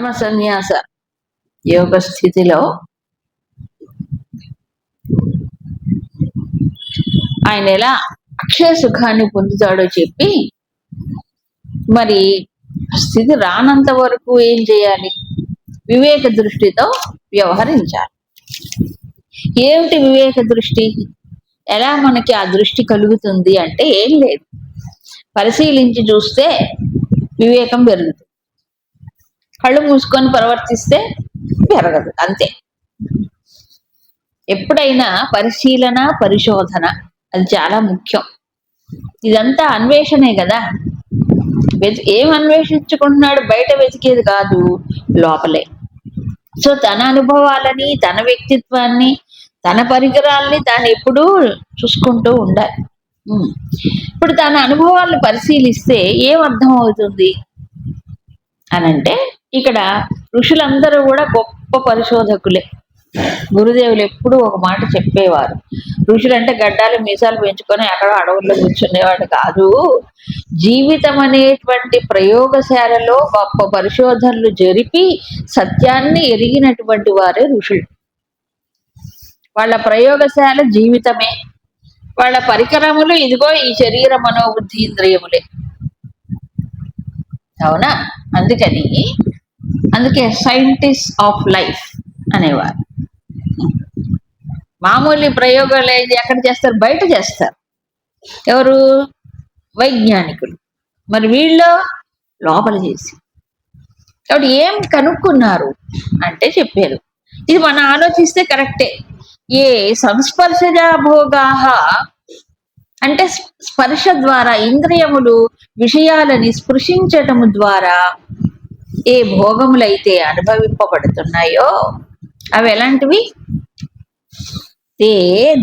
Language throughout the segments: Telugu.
పరమ సన్యాస యోగ స్థితిలో ఆయన ఎలా అక్షయ సుఖాన్ని పొందుతాడో చెప్పి, మరి స్థితి రానంత వరకు ఏం చేయాలి? వివేక దృష్టితో వ్యవహరించాలి. ఏమిటి వివేక దృష్టి? ఎలా మనకి ఆ దృష్టి కలుగుతుంది అంటే ఏం లేదు, పరిశీలించి చూస్తే వివేకం పెరుగుతుంది, కళ్ళు మూసుకొని ప్రవర్తిస్తే పెరగదు, అంతే. ఎప్పుడైనా పరిశీలన పరిశోధన అది చాలా ముఖ్యం. ఇదంతా అన్వేషణే కదా. ఏం అన్వేషించుకుంటున్నాడు? బయట వెతికేది కాదు, లోపలే. సో తన అనుభవాలని, తన వ్యక్తిత్వాన్ని, తన పరికరాల్ని తాను ఎప్పుడూ చూసుకుంటూ ఉండాలి. ఇప్పుడు తన అనుభవాలను పరిశీలిస్తే ఏం అర్థం అవుతుంది అనంటే, ఇక్కడ ఋషులందరూ కూడా గొప్ప పరిశోధకులే. గురుదేవులు ఎప్పుడు ఒక మాట చెప్పేవారు, ఋషులంటే గడ్డాలు మీసాలు పెంచుకొని అక్కడ అడవుల్లో కూర్చునేవాడు కాదు, జీవితం అనేటువంటి ప్రయోగశాలలో గొప్ప పరిశోధనలు జరిపి సత్యాన్ని ఎరిగినటువంటి వారే ఋషులు. వాళ్ళ ప్రయోగశాల జీవితమే, వాళ్ళ పరికరములు ఇదిగో ఈ శరీర మనోబుద్ధి ఇంద్రియములే. అవునా? అందుకే సైంటిస్ట్ ఆఫ్ లైఫ్ అనేవారు. మామూలు ప్రయోగాలు ఏది ఎక్కడ చేస్తారు? బయట చేస్తారు. ఎవరు? వైజ్ఞానికులు. మరి వీళ్ళు లోపల చేసి, కాబట్టి ఏం కనుక్కున్నారు అంటే చెప్పారు. ఇది మనం ఆలోచిస్తే కరెక్టే. ఏ సంస్పర్శజా భోగాహ అంటే స్పర్శ ద్వారా ఇంద్రియములు విషయాలని స్పృశించటము ద్వారా ఏ భోగములైతే అనుభవింపబడుతున్నాయో అవి ఎలాంటివి? తే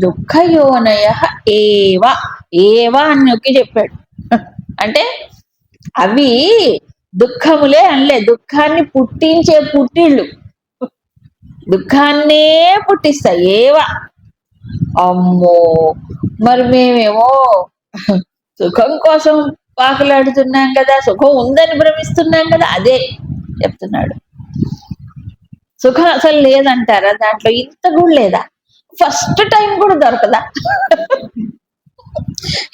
దుఃఖయోనయ ఏవ అని నొక్కి చెప్పాడు. అంటే అవి దుఃఖములే అనలే, దుఃఖాన్ని పుట్టించే పుట్టిళ్ళు, దుఃఖాన్నే పుట్టిస్తాయి ఏవా. అమ్మో, మరి మేమేమో సుఖం కోసం పాకులాడుతున్నాం కదా, సుఖం ఉందని భ్రమిస్తున్నాం కదా, అదే చెప్తున్నాడు. సుఖం అసలు లేదంటారా? దాంట్లో ఇంత కూడా లేదా? ఫస్ట్ టైం కూడా దొరకదా?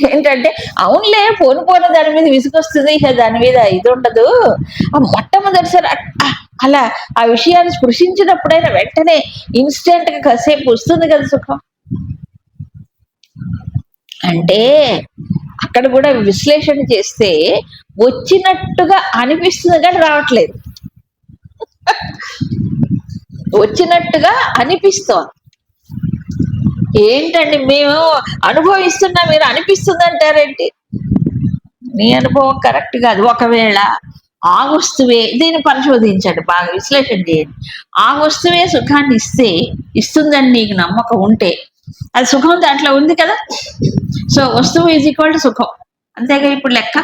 ఏంటంటే అవునులే, పోను దాని మీద విసుకొస్తుంది, ఇక దాని మీద ఇది ఉండదు. ఆ మొట్టమొదటిసారి అలా ఆ విషయాన్ని స్పృశించినప్పుడైనా వెంటనే ఇన్స్టెంట్ గా కాసేపు వస్తుంది కదా సుఖం. అంటే అక్కడ కూడా విశ్లేషణ చేస్తే వచ్చినట్టుగా అనిపిస్తుంది కానీ రావట్లేదు, వచ్చినట్టుగా అనిపిస్తోంది. ఏంటండి మేము అనుభవిస్తున్నా, మీరు అనిపిస్తుంది అంటారేంటి? మీ అనుభవం కరెక్ట్ కాదు. ఒకవేళ ఆ వస్తువే, దీన్ని పరిశోధించండి, బాగా విశ్లేషణ చేయండి, ఆ వస్తువే సుఖాన్ని ఇస్తుందని నీకు నమ్మకం ఉంటే అది సుఖం దాంట్లో ఉంది కదా. సో వస్తువు ఈజ్ ఈక్వల్ టు సుఖం, అంతేగా ఇప్పుడు లెక్క.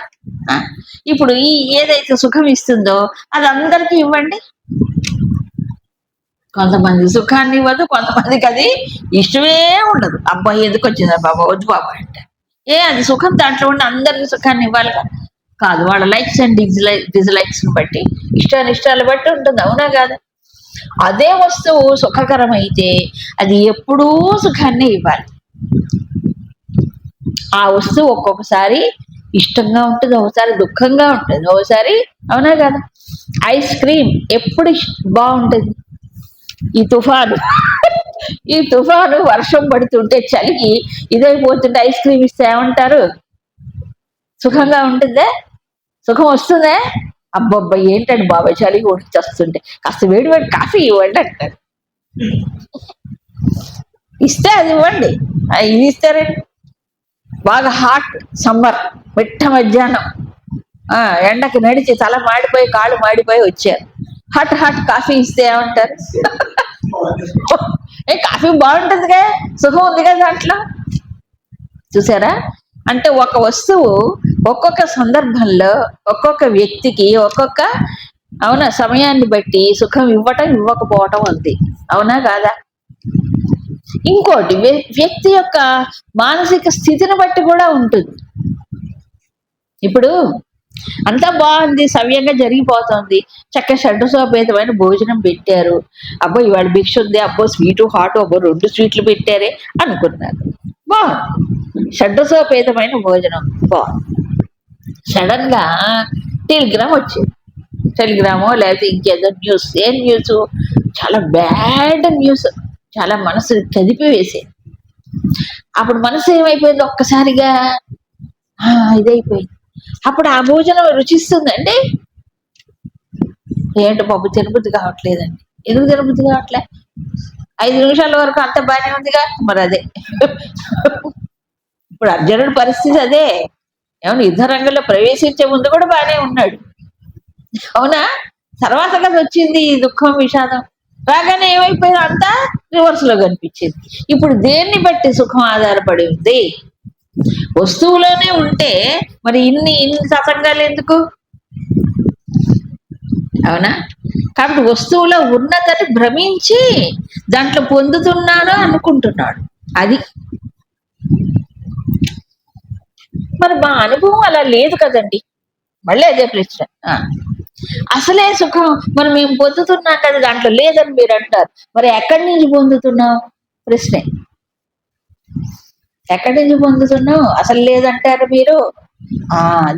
ఇప్పుడు ఈ ఏదైతే సుఖం ఇస్తుందో అది అందరికీ ఇవ్వండి. కొంతమంది సుఖాన్ని ఇవ్వదు, కొంతమందికి అది ఇష్టమే ఉండదు. అబ్బాయి ఎందుకు వచ్చిందా బాబా, వద్దు బాబా అంటే అది సుఖం దాంట్లో ఉండి అందరికి సుఖాన్ని ఇవ్వాలి కాదు. వాళ్ళ లైక్స్ అండ్ డిజ్లైక్స్ బట్టి, ఇష్టాలు బట్టి ఉంటుంది. అవునా కాదు? అదే వస్తువు సుఖకరమైతే అది ఎప్పుడూ సుఖాన్ని ఇవ్వాలి. ఆ వస్తువు ఒక్కొక్కసారి ఇష్టంగా ఉంటుంది, ఒకసారి దుఃఖంగా ఉంటుంది, ఒకసారి. అవునా కాదు? ఐస్ క్రీమ్ ఎప్పుడు బాగుంటుంది? ఈ తుఫాను వర్షం పడుతుంటే చలికి ఇదైపోతుంటే ఐస్ క్రీమ్ ఇస్తే ఏమంటారు? సుఖంగా ఉంటుందే? సుఖం వస్తుందే? అబ్బబ్బా ఏంటండి బాబాయ్ చలికి ఉడికి వస్తుంటే కాస్త వేడి కాఫీ ఇవ్వండి అంటారు. ఇస్తే అది ఇవ్వండి, ఇది ఇస్తారండి. బాగా హాట్ సమ్మర్, మిట్ట మధ్యాహ్నం ఎండకి నడిచి తల మాడిపోయి కాళ్ళు మాడిపోయి వచ్చారు, హాట్ కాఫీ ఇస్తే ఏమంటారు? కాఫీ బాగుంటుందిగా, సుఖం ఉందిగా దాంట్లో. చూసారా? అంటే ఒక వస్తువు ఒక్కొక్క సందర్భంలో ఒక్కొక్క వ్యక్తికి ఒక్కొక్క సమయాన్ని బట్టి సుఖం ఇవ్వటం ఇవ్వకపోవటం ఉంది. అవునా కాదా? ఇంకోటి వ్యక్తి యొక్క మానసిక స్థితిని బట్టి కూడా ఉంటుంది. ఇప్పుడు అంతా బాగుంది, సవ్యంగా జరిగిపోతుంది. షడ్రసోపేతమైన భోజనం పెట్టారు. అబ్బో ఇవాళ భిక్ష ఉంది, అబ్బో స్వీటు హాట్, అబ్బో 2 స్వీట్లు పెట్టారే అనుకున్నారు. బాగుంది, షడ్రసోపేతమైన భోజనం బాగుంది. సడన్ గా టెలిగ్రామ్ వచ్చింది. టెలిగ్రామో లేకపోతే ఇంకేదో న్యూస్. ఏం న్యూస్? చాలా బ్యాడ్ న్యూస్, చాలా మనసు కదిపి వేసేది. అప్పుడు మనసు ఏమైపోయింది, ఒక్కసారిగా ఇదైపోయింది. అప్పుడు ఆ భోజనం రుచిస్తుందండి. ఏంటో పప్పు తినబుద్ధి కావట్లేదండి. ఎందుకు తినబుద్ధి కావట్లే? 5 నిమిషాల వరకు అంత బాగానే ఉందిగా. మరి అదే ఇప్పుడు అర్జునుడి పరిస్థితి అదే. ఏమన్నా యుద్ధ రంగంలో ప్రవేశించే ముందు కూడా బాగానే ఉన్నాడు, అవునా? తర్వాత కదా వచ్చింది ఈ దుఃఖం, విషాదం. రాగానే ఏమైపోయింది, అంతా రివర్స్ లో కనిపించింది. ఇప్పుడు దేన్ని బట్టి సుఖం ఆధారపడి ఉంది? వస్తువులోనే ఉంటే మరి ఇన్ని సతంగాలు ఎందుకు, అవునా? కాబట్టి వస్తువులో ఉన్నదని భ్రమించి దాంట్లో పొందుతున్నాను అనుకుంటున్నాడు. అది మరి మా అనుభవం అలా లేదు కదండి. మళ్ళీ అదే ప్రశ్న. అసలే సుఖం మరి మేము పొందుతున్నాం కదా, దాంట్లో లేదని మీరు అంటారు. మరి ఎక్కడి నుంచి పొందుతున్నావు? ప్రశ్నే. ఎక్కడి నుంచి పొందుతున్నావు? అసలు లేదంటారు మీరు.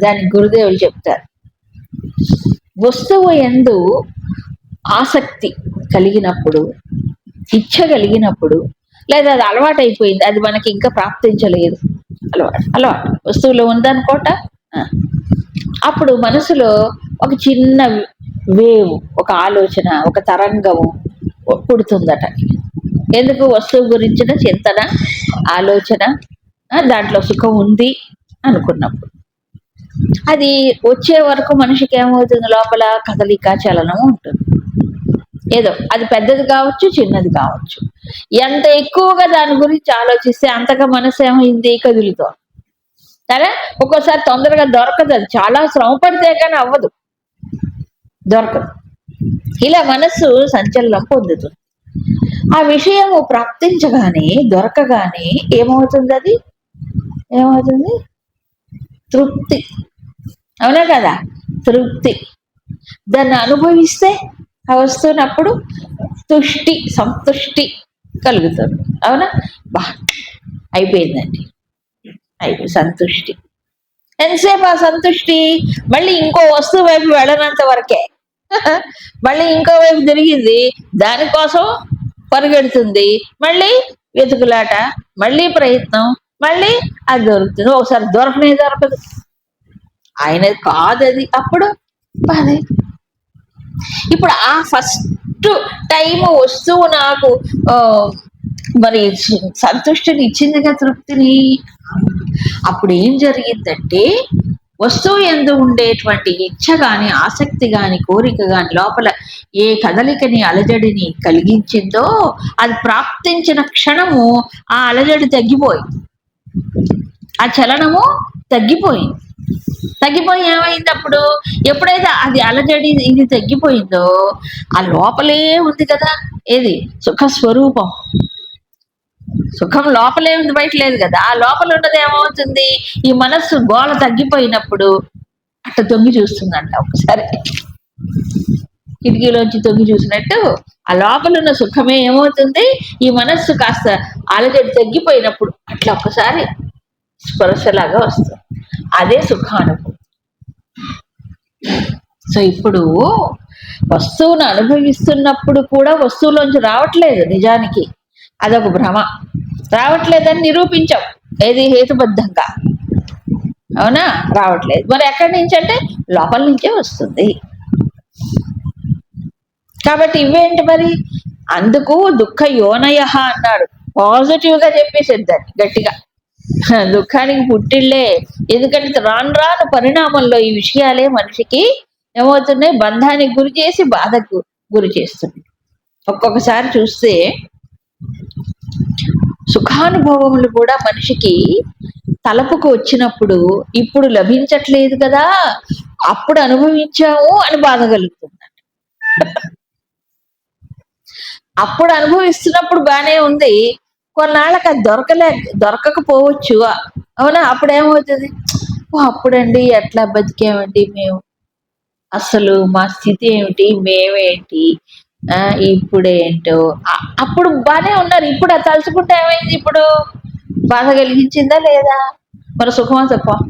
దానికి గురుదేవులు చెప్తారు, వస్తువు యందు ఆసక్తి కలిగినప్పుడు, ఇచ్చ కలిగినప్పుడు, లేదా అది అలవాటు అయిపోయింది, అది మనకి ఇంకా ప్రాప్తించలేదు, అలవాటు వస్తువులో ఉందనుకోట. అప్పుడు మనసులో ఒక చిన్న వేవ్, ఒక ఆలోచన, ఒక తరంగము పుడుతుందట. ఎందుకు? వస్తువు గురించిన చింతన, ఆలోచన, దాంట్లో సుఖం ఉంది అనుకున్నప్పుడు. అది వచ్చే వరకు మనిషికి ఏమవుతుంది, లోపల కదలిక, చలనం ఉంటుంది. ఏదో అది పెద్దది కావచ్చు, చిన్నది కావచ్చు. ఎంత ఎక్కువగా దాని గురించి ఆలోచిస్తే అంతగా మనసు ఏమైంది, కదులుతోంది. సరే, ఒక్కోసారి తొందరగా దొరకదు, అది చాలా శ్రమ పడితే కానీ అవ్వదు, దొరకదు. ఇలా మనస్సు సంచలనం పొందుతుంది. ఆ విషయము ప్రాప్తించగానే, దొరకగానే ఏమవుతుంది? అది ఏమవుతుంది? తృప్తి, అవునా కదా? తృప్తి. దాన్ని అనుభవిస్తే ఆ వస్తువునప్పుడు తుష్టి, సంతుష్టి కలుగుతుంది, అవునా? అయిపోయిందండి, అయిపోయి సంతుష్టి. ఎంతసేపు ఆ సంతుష్టి? మళ్ళీ ఇంకో వస్తువు వైపు వెళ్ళనంత వరకే. మళ్ళీ ఇంకో వైపు తిరిగింది, దానికోసం పరిగెడుతుంది, మళ్ళీ వెతుకులాట, మళ్ళీ ప్రయత్నం, మళ్ళీ అది దొరుకుతుంది. ఒకసారి దొరకనే దొరకదు, ఆయనది కాదు అది. అప్పుడు బాధే. ఇప్పుడు ఆ ఫస్ట్ టైం వస్తువు నాకు మరి సంతుష్టిని ఇచ్చిందిగా, తృప్తిని. అప్పుడు ఏం జరిగిందంటే, వస్తువు యందు ఉండేటువంటి ఇచ్ఛ గాని, ఆసక్తి గాని, కోరిక గాని, లోపల ఏ కదలికని, అలజడిని కలిగించిందో అది ప్రాప్తించిన క్షణము ఆ అలజడి తగ్గిపోయింది, ఆ చలనము తగ్గిపోయింది. తగ్గిపోయి ఏమైంది అప్పుడు? ఎప్పుడైతే అది అలజడి ఇది తగ్గిపోయిందో, ఆ లోపలే ఉంది కదా, ఏది? సుఖ స్వరూపం. సుఖం లోపలే ఉంది, బయట లేదు కదా. ఆ లోపల ఉన్నది ఏమవుతుంది? ఈ మనస్సు గోళ తగ్గిపోయినప్పుడు అట్ట తొంగి చూస్తుందంట. ఒకసారి కిటికీలోంచి తొంగి చూసినట్టు ఆ లోపల ఉన్న సుఖమే ఏమవుతుంది, ఈ మనస్సు కాస్త అలజడి తగ్గిపోయినప్పుడు అట్లా ఒకసారి స్పర్శలాగా వస్తుంది. అదే సుఖానుభవం. సో ఇప్పుడు వస్తువును అనుభవిస్తున్నప్పుడు కూడా వస్తువులోంచి రావట్లేదు, నిజానికి అదొక భ్రమ. రావట్లేదని నిరూపించాం, ఏది? హేతుబద్ధంగా, అవునా? రావట్లేదు. మరి ఎక్కడి నుంచి అంటే లోపల నుంచే వస్తుంది. కాబట్టి ఇవేంటి మరి? అందుకు దుఃఖ యోనయ అన్నాడు. పాజిటివ్ గా చెప్పేసేద్దాన్ని గట్టిగా, దుఃఖానికి పుట్టిళ్ళే. ఎందుకంటే రాను రాను పరిణామంలో ఈ విషయాలే మనిషికి ఏమవుతున్నాయి, బంధానికి గురి చేసి బాధకు గురి చేస్తుంది. ఒక్కొక్కసారి చూస్తే సుఖానుభవములు కూడా మనిషికి తలపుకు వచ్చినప్పుడు ఇప్పుడు లభించట్లేదు కదా, అప్పుడు అనుభవించాము అని బాధ కలుగుతుంది. అప్పుడు అనుభవిస్తున్నప్పుడు బానే ఉంది, కొన్నాళ్ళకి అది దొరకకపోవచ్చు, అవునా? అప్పుడు ఏమవుతుంది, అప్పుడండి ఎట్లా బతికామండి మేము, అసలు మా స్థితి ఏమిటి, మేమేంటి, ఇప్పుడేంటో. అప్పుడు బానే ఉన్నారు, ఇప్పుడు అది తలుచుకుంటే ఏమైంది, ఇప్పుడు బాధ కలిగించిందా లేదా, మరి సుఖమా సుఖం.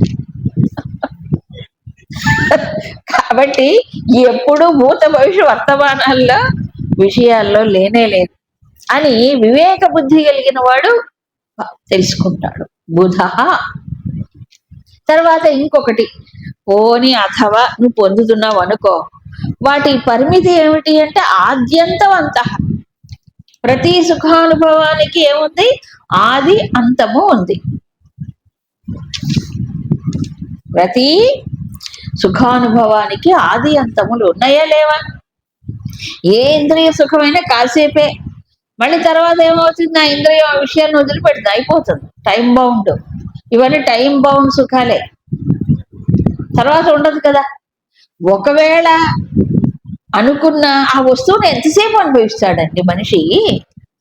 కాబట్టి ఎప్పుడు భూత భవిష్య వర్తమానాల్లో విషయాల్లో లేనే లేదు అని వివేక బుద్ధి కలిగిన వాడు తెలుసుకుంటాడు. బుధ. తర్వాత ఇంకొకటి, పోని అథవా నువ్వు పొందుతున్నావు అనుకో, వాటి పరిమితి ఏమిటి అంటే ఆద్యంతవంత. ప్రతి సుఖానుభవానికి ఏముంది, ఆది అంతము ఉంది. ప్రతి సుఖానుభవానికి ఆది అంతములు ఉన్నాయా లేవా? ఏ ఇంద్రియ సుఖమైనా కాసేపే, మళ్ళీ తర్వాత ఏమవుతుంది, ఆ ఇంద్రియం ఆ విషయాన్ని వదిలిపెడుతుంది, అయిపోతుంది, టైం బౌండ్. ఇవన్నీ టైం బౌండ్ సుఖాలే, తర్వాత ఉండదు కదా. ఒకవేళ అనుకున్న ఆ వస్తువుని ఎంతసేపు అనుభవిస్తాడండి మనిషి,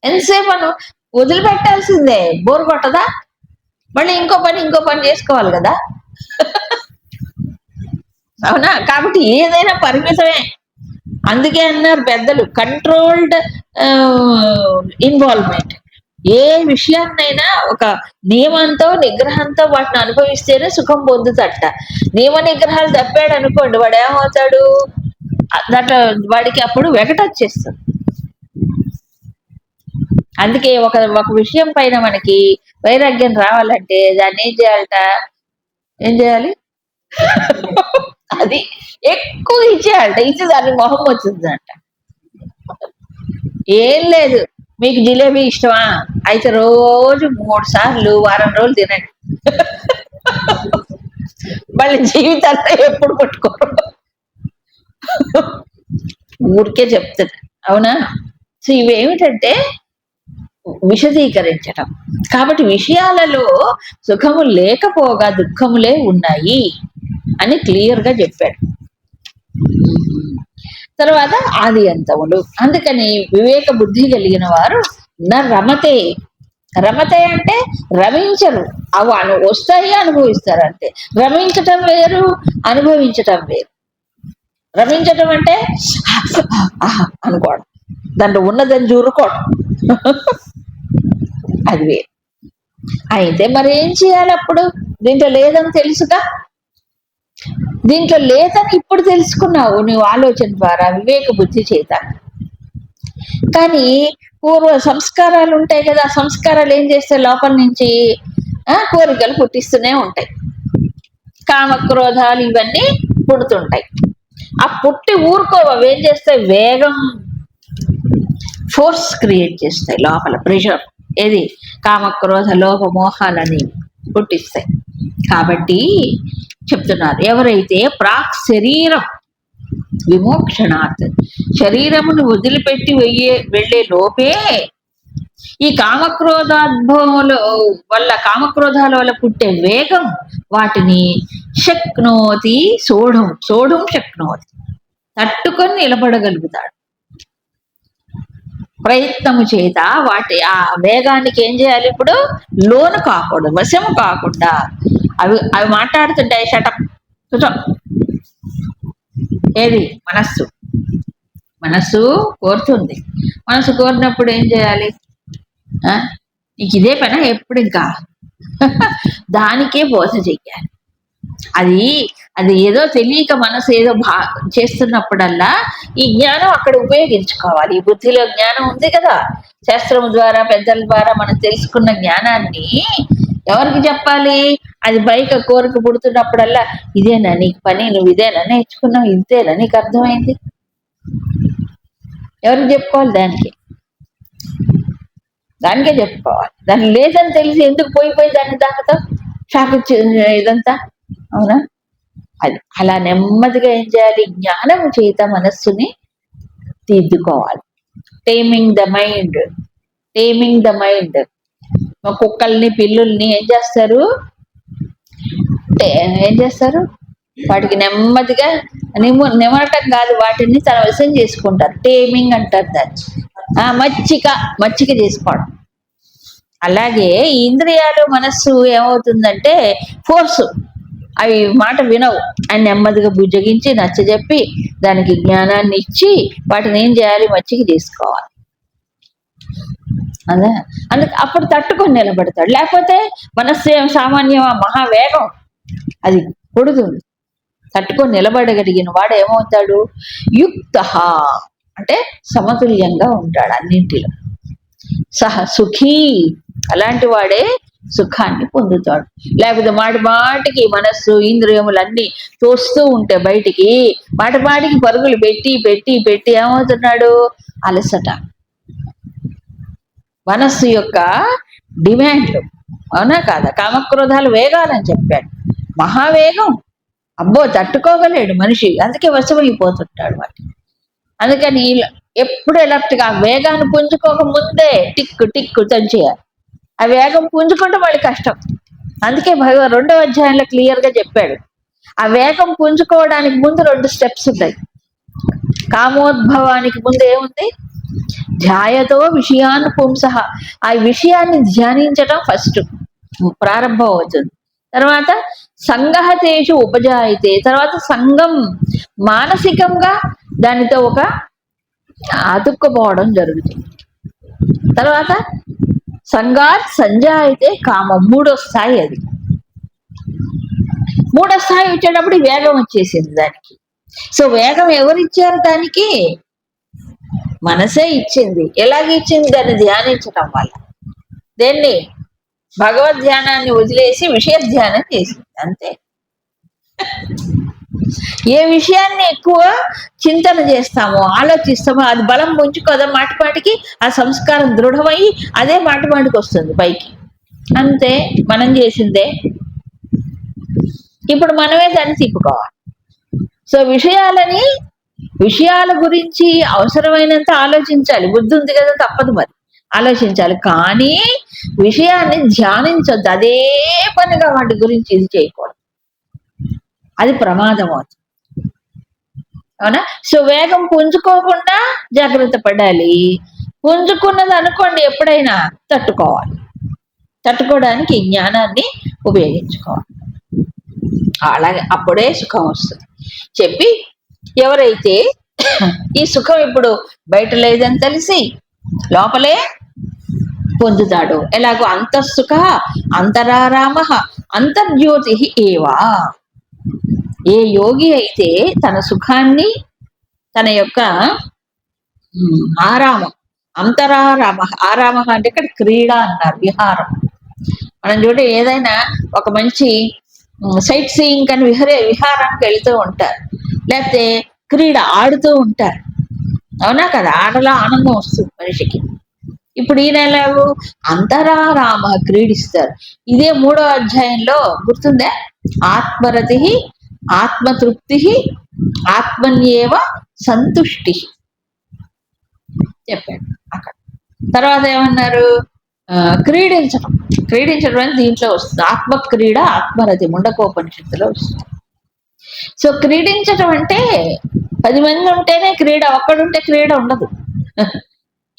ఎంతసేపు వదిలిపెట్టాల్సిందే, బోర్ కొట్టదా, మళ్ళీ ఇంకో పని చేసుకోవాలి కదా. అవునా? కాబట్టి ఏదైనా పరిమితమే. అందుకే అన్నారు పెద్దలు, కంట్రోల్డ్ ఇన్వాల్వ్మెంట్. ఏ విషయాన్నైనా ఒక నియమంతో నిగ్రహంతో వాటిని అనుభవిస్తేనే సుఖం పొందుతట. నియమ నిగ్రహాలు తప్పాడు అనుకోండి, వాడు ఏమవుతాడు, దాంట్లో వాడికి అప్పుడు వెగటొచ్చేస్తుంది. అందుకే ఒక విషయం పైన మనకి వైరాగ్యం రావాలంటే దాన్ని ఏం చేయాలి, అది ఎక్కువ ఇచ్చేయాలట, ఇచ్చి దానికి మొహం వచ్చిందంట. ఏం లేదు, మీకు జిలేబీ ఇష్టమా, అయితే రోజు 3 సార్లు వారం రోజులు తినండి, మళ్ళీ జీవితాల్లో ఎప్పుడు పట్టుకోరు. ఊరికే చెప్తాడు. అవునా? సో ఇవేమిటంటే విశదీకరించటం. కాబట్టి విషయాలలో సుఖము లేకపోగా దుఃఖములే ఉన్నాయి అని క్లియర్గా చెప్పాడు. తర్వాత ఆది అంతములు. అందుకని వివేక బుద్ధి కలిగిన వారు రమతే. రమతే అంటే రమించరు, అవి వస్తాయి అనుభవిస్తారు అంతే. రమించటం వేరు, అనుభవించటం వేరు. రమించటం అంటే అనుకోవడం, దాంట్లో ఉన్నదని చూరుకోవడం, అది వేరు. అయితే మరి ఏం చేయాలి అప్పుడు, దీంట్లో లేదని తెలుసుగా, దీంట్లో లేదని ఇప్పుడు తెలుసుకున్నావు నువ్వు ఆలోచన ద్వారా, వివేక బుద్ధి చేత. కానీ పూర్వ సంస్కారాలు ఉంటాయి కదా, సంస్కారాలు ఏం చేస్తాయి, లోపల నుంచి కోరికలు పుట్టిస్తూనే ఉంటాయి, కామక్రోధాలు ఇవన్నీ పుడుతుంటాయి. ఆ పుట్టి ఊరుకోవు, ఏం చేస్తాయి, వేగం, ఫోర్స్ క్రియేట్ చేస్తాయి లోపల, ప్రెషర్. ఏది, కామక్రోధ లోభ మోహాలని పుట్టిస్తాయి. కాబట్టి చెప్తున్నారు, ఎవరైతే ప్రాక్ శరీరం విమోక్షణాత్, శరీరమును వదిలిపెట్టి వెళ్ళే లోపే ఈ కామక్రోధాద్భవముల కామక్రోధాల వల్ల పుట్టే వేగం, వాటిని శక్నోతి సోఢం శక్నోతి, తట్టుకొని నిలబడగలుగుతాడు ప్రయత్నము చేత. ఆ వేగానికి ఏం చేయాలి, ఇప్పుడు లోను కాకూడదు, వశము కాకుండా. అవి మాట్లాడుతుంటాయి, షటప్ ఏది, మనస్సు కోరుతుంది. మనసు కోరినప్పుడు ఏం చేయాలి, నీకు ఇదే పని ఎప్పుడు, ఇంకా దానికే బోధ చెయ్యాలి. అది ఏదో తెలియక మనసు ఏదో చేస్తున్నప్పుడల్లా ఈ జ్ఞానం అక్కడ ఉపయోగించుకోవాలి. ఈ బుద్ధిలో జ్ఞానం ఉంది కదా, శాస్త్రం ద్వారా పెద్దల ద్వారా మనం తెలుసుకున్న జ్ఞానాన్ని ఎవరికి చెప్పాలి, అది బయట కోరిక పుడుతున్నప్పుడల్లా, ఇదేనా నీకు పని, నువ్వు ఇదేనా నేర్చుకున్నావు, ఇంతేనా నీకు అర్థమైంది, ఎవరికి చెప్పుకోవాలి, దానికే చెప్పుకోవాలి. దాన్ని లేదని తెలిసి ఎందుకు పోయి దాన్ని దానితో షాక్ ఇదంతా. అవునా? అది అలా నెమ్మదిగా ఏం చేయాలి, జ్ఞానము చేత మనస్సుని తీర్చుకోవాలి. Taming the mind. కుక్కల్ని పిల్లుల్ని ఏం చేస్తారు, వాటికి నెమ్మదిగా నిమరటం కాదు, వాటిని తన వశం చేసుకుంటారు, టేమింగ్ అంటారు దాన్ని. మచ్చిక చేసుకోవడం. అలాగే ఈ ఇంద్రియాలు మనస్సు ఏమవుతుందంటే ఫోర్స్, అవి మాట వినవు. ఆయన నెమ్మదిగా బుజ్జగించి నచ్చజెప్పి దానికి జ్ఞానాన్ని ఇచ్చి వాటిని ఏం చేయాలి, మచ్చికి తీసుకోవాలి. అదే అందుకే అప్పుడు తట్టుకొని నిలబడతాడు. లేకపోతే మనస్సు సామాన్యం మహావేగం, అది కొడుతుంది. తట్టుకొని నిలబడగలిగిన వాడు ఏమవుతాడు, యుక్త అంటే సమతుల్యంగా ఉంటాడు అన్నింటిలో. సహ సుఖీ, అలాంటి వాడే సుఖాన్ని పొందుతాడు. లేకపోతే మాటికి మనస్సు ఇంద్రియములన్నీ తోస్తూ ఉంటే బయటికి మాటికి పరుగులు పెట్టి పెట్టి పెట్టి ఏమవుతున్నాడు, అలసట. మనస్సు యొక్క డిమాండ్లు, అవునా కాదా, కామక్రోధాలు వేగాలని చెప్పాడు. మహావేగం, అబ్బో తట్టుకోగలేడు మనిషి, అందుకే వశమైపోతుంటాడు వాటి. అందుకని ఎప్పుడు ఎలర్ట్గా వేగాన్ని పుంజుకోక ముందే టిక్కు టిక్కు తంచేయాలి. ఆ వేగం పుంజుకుంటే మళ్ళీ కష్టం. అందుకే భగవాన్ 2వ అధ్యాయంలో క్లియర్గా చెప్పాడు, ఆ వేగం పుంజుకోవడానికి ముందు 2 స్టెప్స్ ఉంటాయి. కామోద్భవానికి ముందు ఏముంది, ధ్యాయతో విషయాన్ని పుంసహ, ఆ విషయాన్ని ధ్యానించటం ఫస్ట్ ప్రారంభం అవుతుంది. తర్వాత సంగహతేషు ఉపజాయితే, తర్వాత సంఘం మానసికంగా దానితో ఒక అతుక్కుపోవడం జరుగుతుంది. తర్వాత సంగాత్ సంజాయితే కామం, 3వ స్థాయి అది. 3వ స్థాయి వచ్చేటప్పుడు వేగం వచ్చేసింది దానికి. సో వేగం ఎవరిచ్చారు దానికి, మనసే ఇచ్చింది. ఎలాగిచ్చింది, దాన్ని ధ్యానించటం వల్ల. దేన్ని, భగవద్ ధ్యానాన్ని వదిలేసి విషయ ధ్యానం చేసింది, అంతే. ఏ విషయాన్ని ఎక్కువ చింతన చేస్తామో ఆలోచిస్తామో అది బలం పుంజుకోదా, మాటికి ఆ సంస్కారం దృఢమయ్యి అదే మాటికి వస్తుంది పైకి. అంతే, మనం చేసిందే. ఇప్పుడు మనమే దాన్ని తిప్పుకోవాలి. సో విషయాల గురించి అవసరమైనంత ఆలోచించాలి. బుద్ధి ఉంది కదా, తప్పదు మరి ఆలోచించాలి. కానీ విషయాన్ని ధ్యానించొద్దు, అదే పనిగా వాటి గురించి ఇది చేయకూడదు, అది ప్రమాదం అవుతుంది. అవునా? సో వేగం పుంజుకోకుండా జాగ్రత్త పడాలి. పుంజుకున్నది అనుకోండి ఎప్పుడైనా తట్టుకోవాలి. తట్టుకోవడానికి జ్ఞానాన్ని ఉపయోగించుకోవాలి. అలాగే అప్పుడే సుఖం వస్తుంది. చెప్పి ఎవరైతే ఈ సుఖం ఇప్పుడు బయట లేదని తెలిసి లోపలే పొందుతాడు, ఎలాగో అంతఃసుఖ అంతరారామ అంతర్జ్యోతి ఏవా. ఏ యోగి అయితే తన సుఖాన్ని, తన యొక్క ఆరామం, అంతరారామ, ఆరామ అంటే ఇక్కడ క్రీడ అన్నారు, విహారం. మనం చూడ ఏదైనా ఒక మంచి సైట్ సీయింగ్ అని విహారానికి వెళ్తూ ఉంటారు, లేకపోతే క్రీడ ఆడుతూ ఉంటారు, అవునా కదా, ఆటలో ఆనందం వస్తుంది మనిషికి. ఇప్పుడు ఈ నెలలు అంతరారామ క్రీడిస్తారు. ఇదే 3వ అధ్యాయంలో గుర్తుందా, ఆత్మరతి ఆత్మతృప్తి ఆత్మన్యేవ సంతుష్టి చెప్పాడు అక్కడ. తర్వాత ఏమన్నారు, క్రీడించడం అని దీంట్లో వస్తుంది. ఆత్మ క్రీడ ఆత్మరతి ముండకోపనిషత్తులో వస్తుంది. సో క్రీడించడం అంటే 10 మంది ఉంటేనే క్రీడ, ఒక్కడుంటే క్రీడ ఉండదు.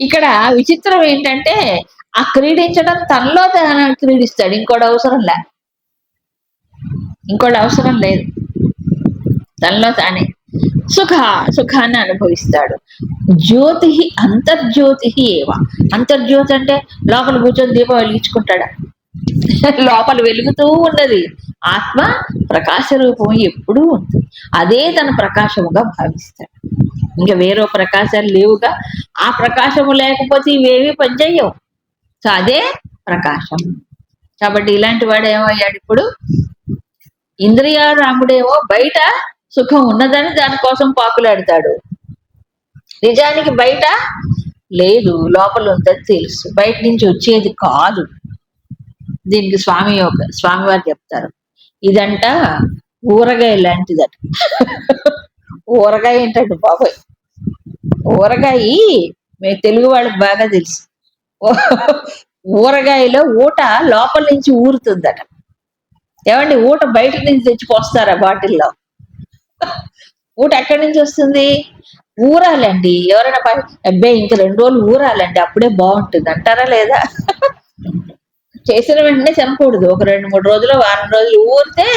ఇక్కడ విచిత్రం ఏంటంటే ఆ క్రీడించడం తనలో తాను క్రీడిస్తాడు, ఇంకోటి అవసరం లేదు, తనలో తానే సుఖాన్ని అనుభవిస్తాడు. జ్యోతి అంతర్జ్యోతి ఏవ. అంతర్జ్యోతి అంటే లోపల కూర్చొని దీపం వెలిగించుకుంటాడా, లోపల వెలుగుతూ ఉన్నది ఆత్మ ప్రకాశ రూపం ఎప్పుడూ ఉంది, అదే తన ప్రకాశముగా భావిస్తాడు. ఇంకా వేరే ప్రకాశాలు లేవుగా, ఆ ప్రకాశము లేకపోతే ఇవేవి పనిచేయవు. సో అదే ప్రకాశం. కాబట్టి ఇలాంటి వాడు ఏమయ్యాడు, ఇప్పుడు ఇంద్రియారాముడేమో బయట సుఖం ఉన్నదని దానికోసం పాకులాడతాడు, నిజానికి బయట లేదు, లోపల ఉందని తెలుసు, బయట నుంచి వచ్చేది కాదు. దీనికి స్వామివారు చెప్తారు, ఇదంట ఊరగాయ లాంటిదట. ఊరగాయ ఏంటంటే బాబాయ్, ఊరగాయ మేము తెలుగు వాళ్ళకి బాగా తెలుసు. ఊరగాయలో ఊట లోపల నుంచి ఊరుతుందట. ఏమండి, ఊట బయట నుంచి తెచ్చి పోస్తారా బాటిల్లో? ఊట ఎక్కడి నుంచి వస్తుంది? ఊరాలండి. ఎవరైనా అబ్బాయి ఇంక 2 రోజులు ఊరాలండి అప్పుడే బాగుంటుంది అంటారా లేదా? చేసిన వెంటనే చనకూడదు, ఒక 2-3 రోజులు వారం రోజులు ఊరితే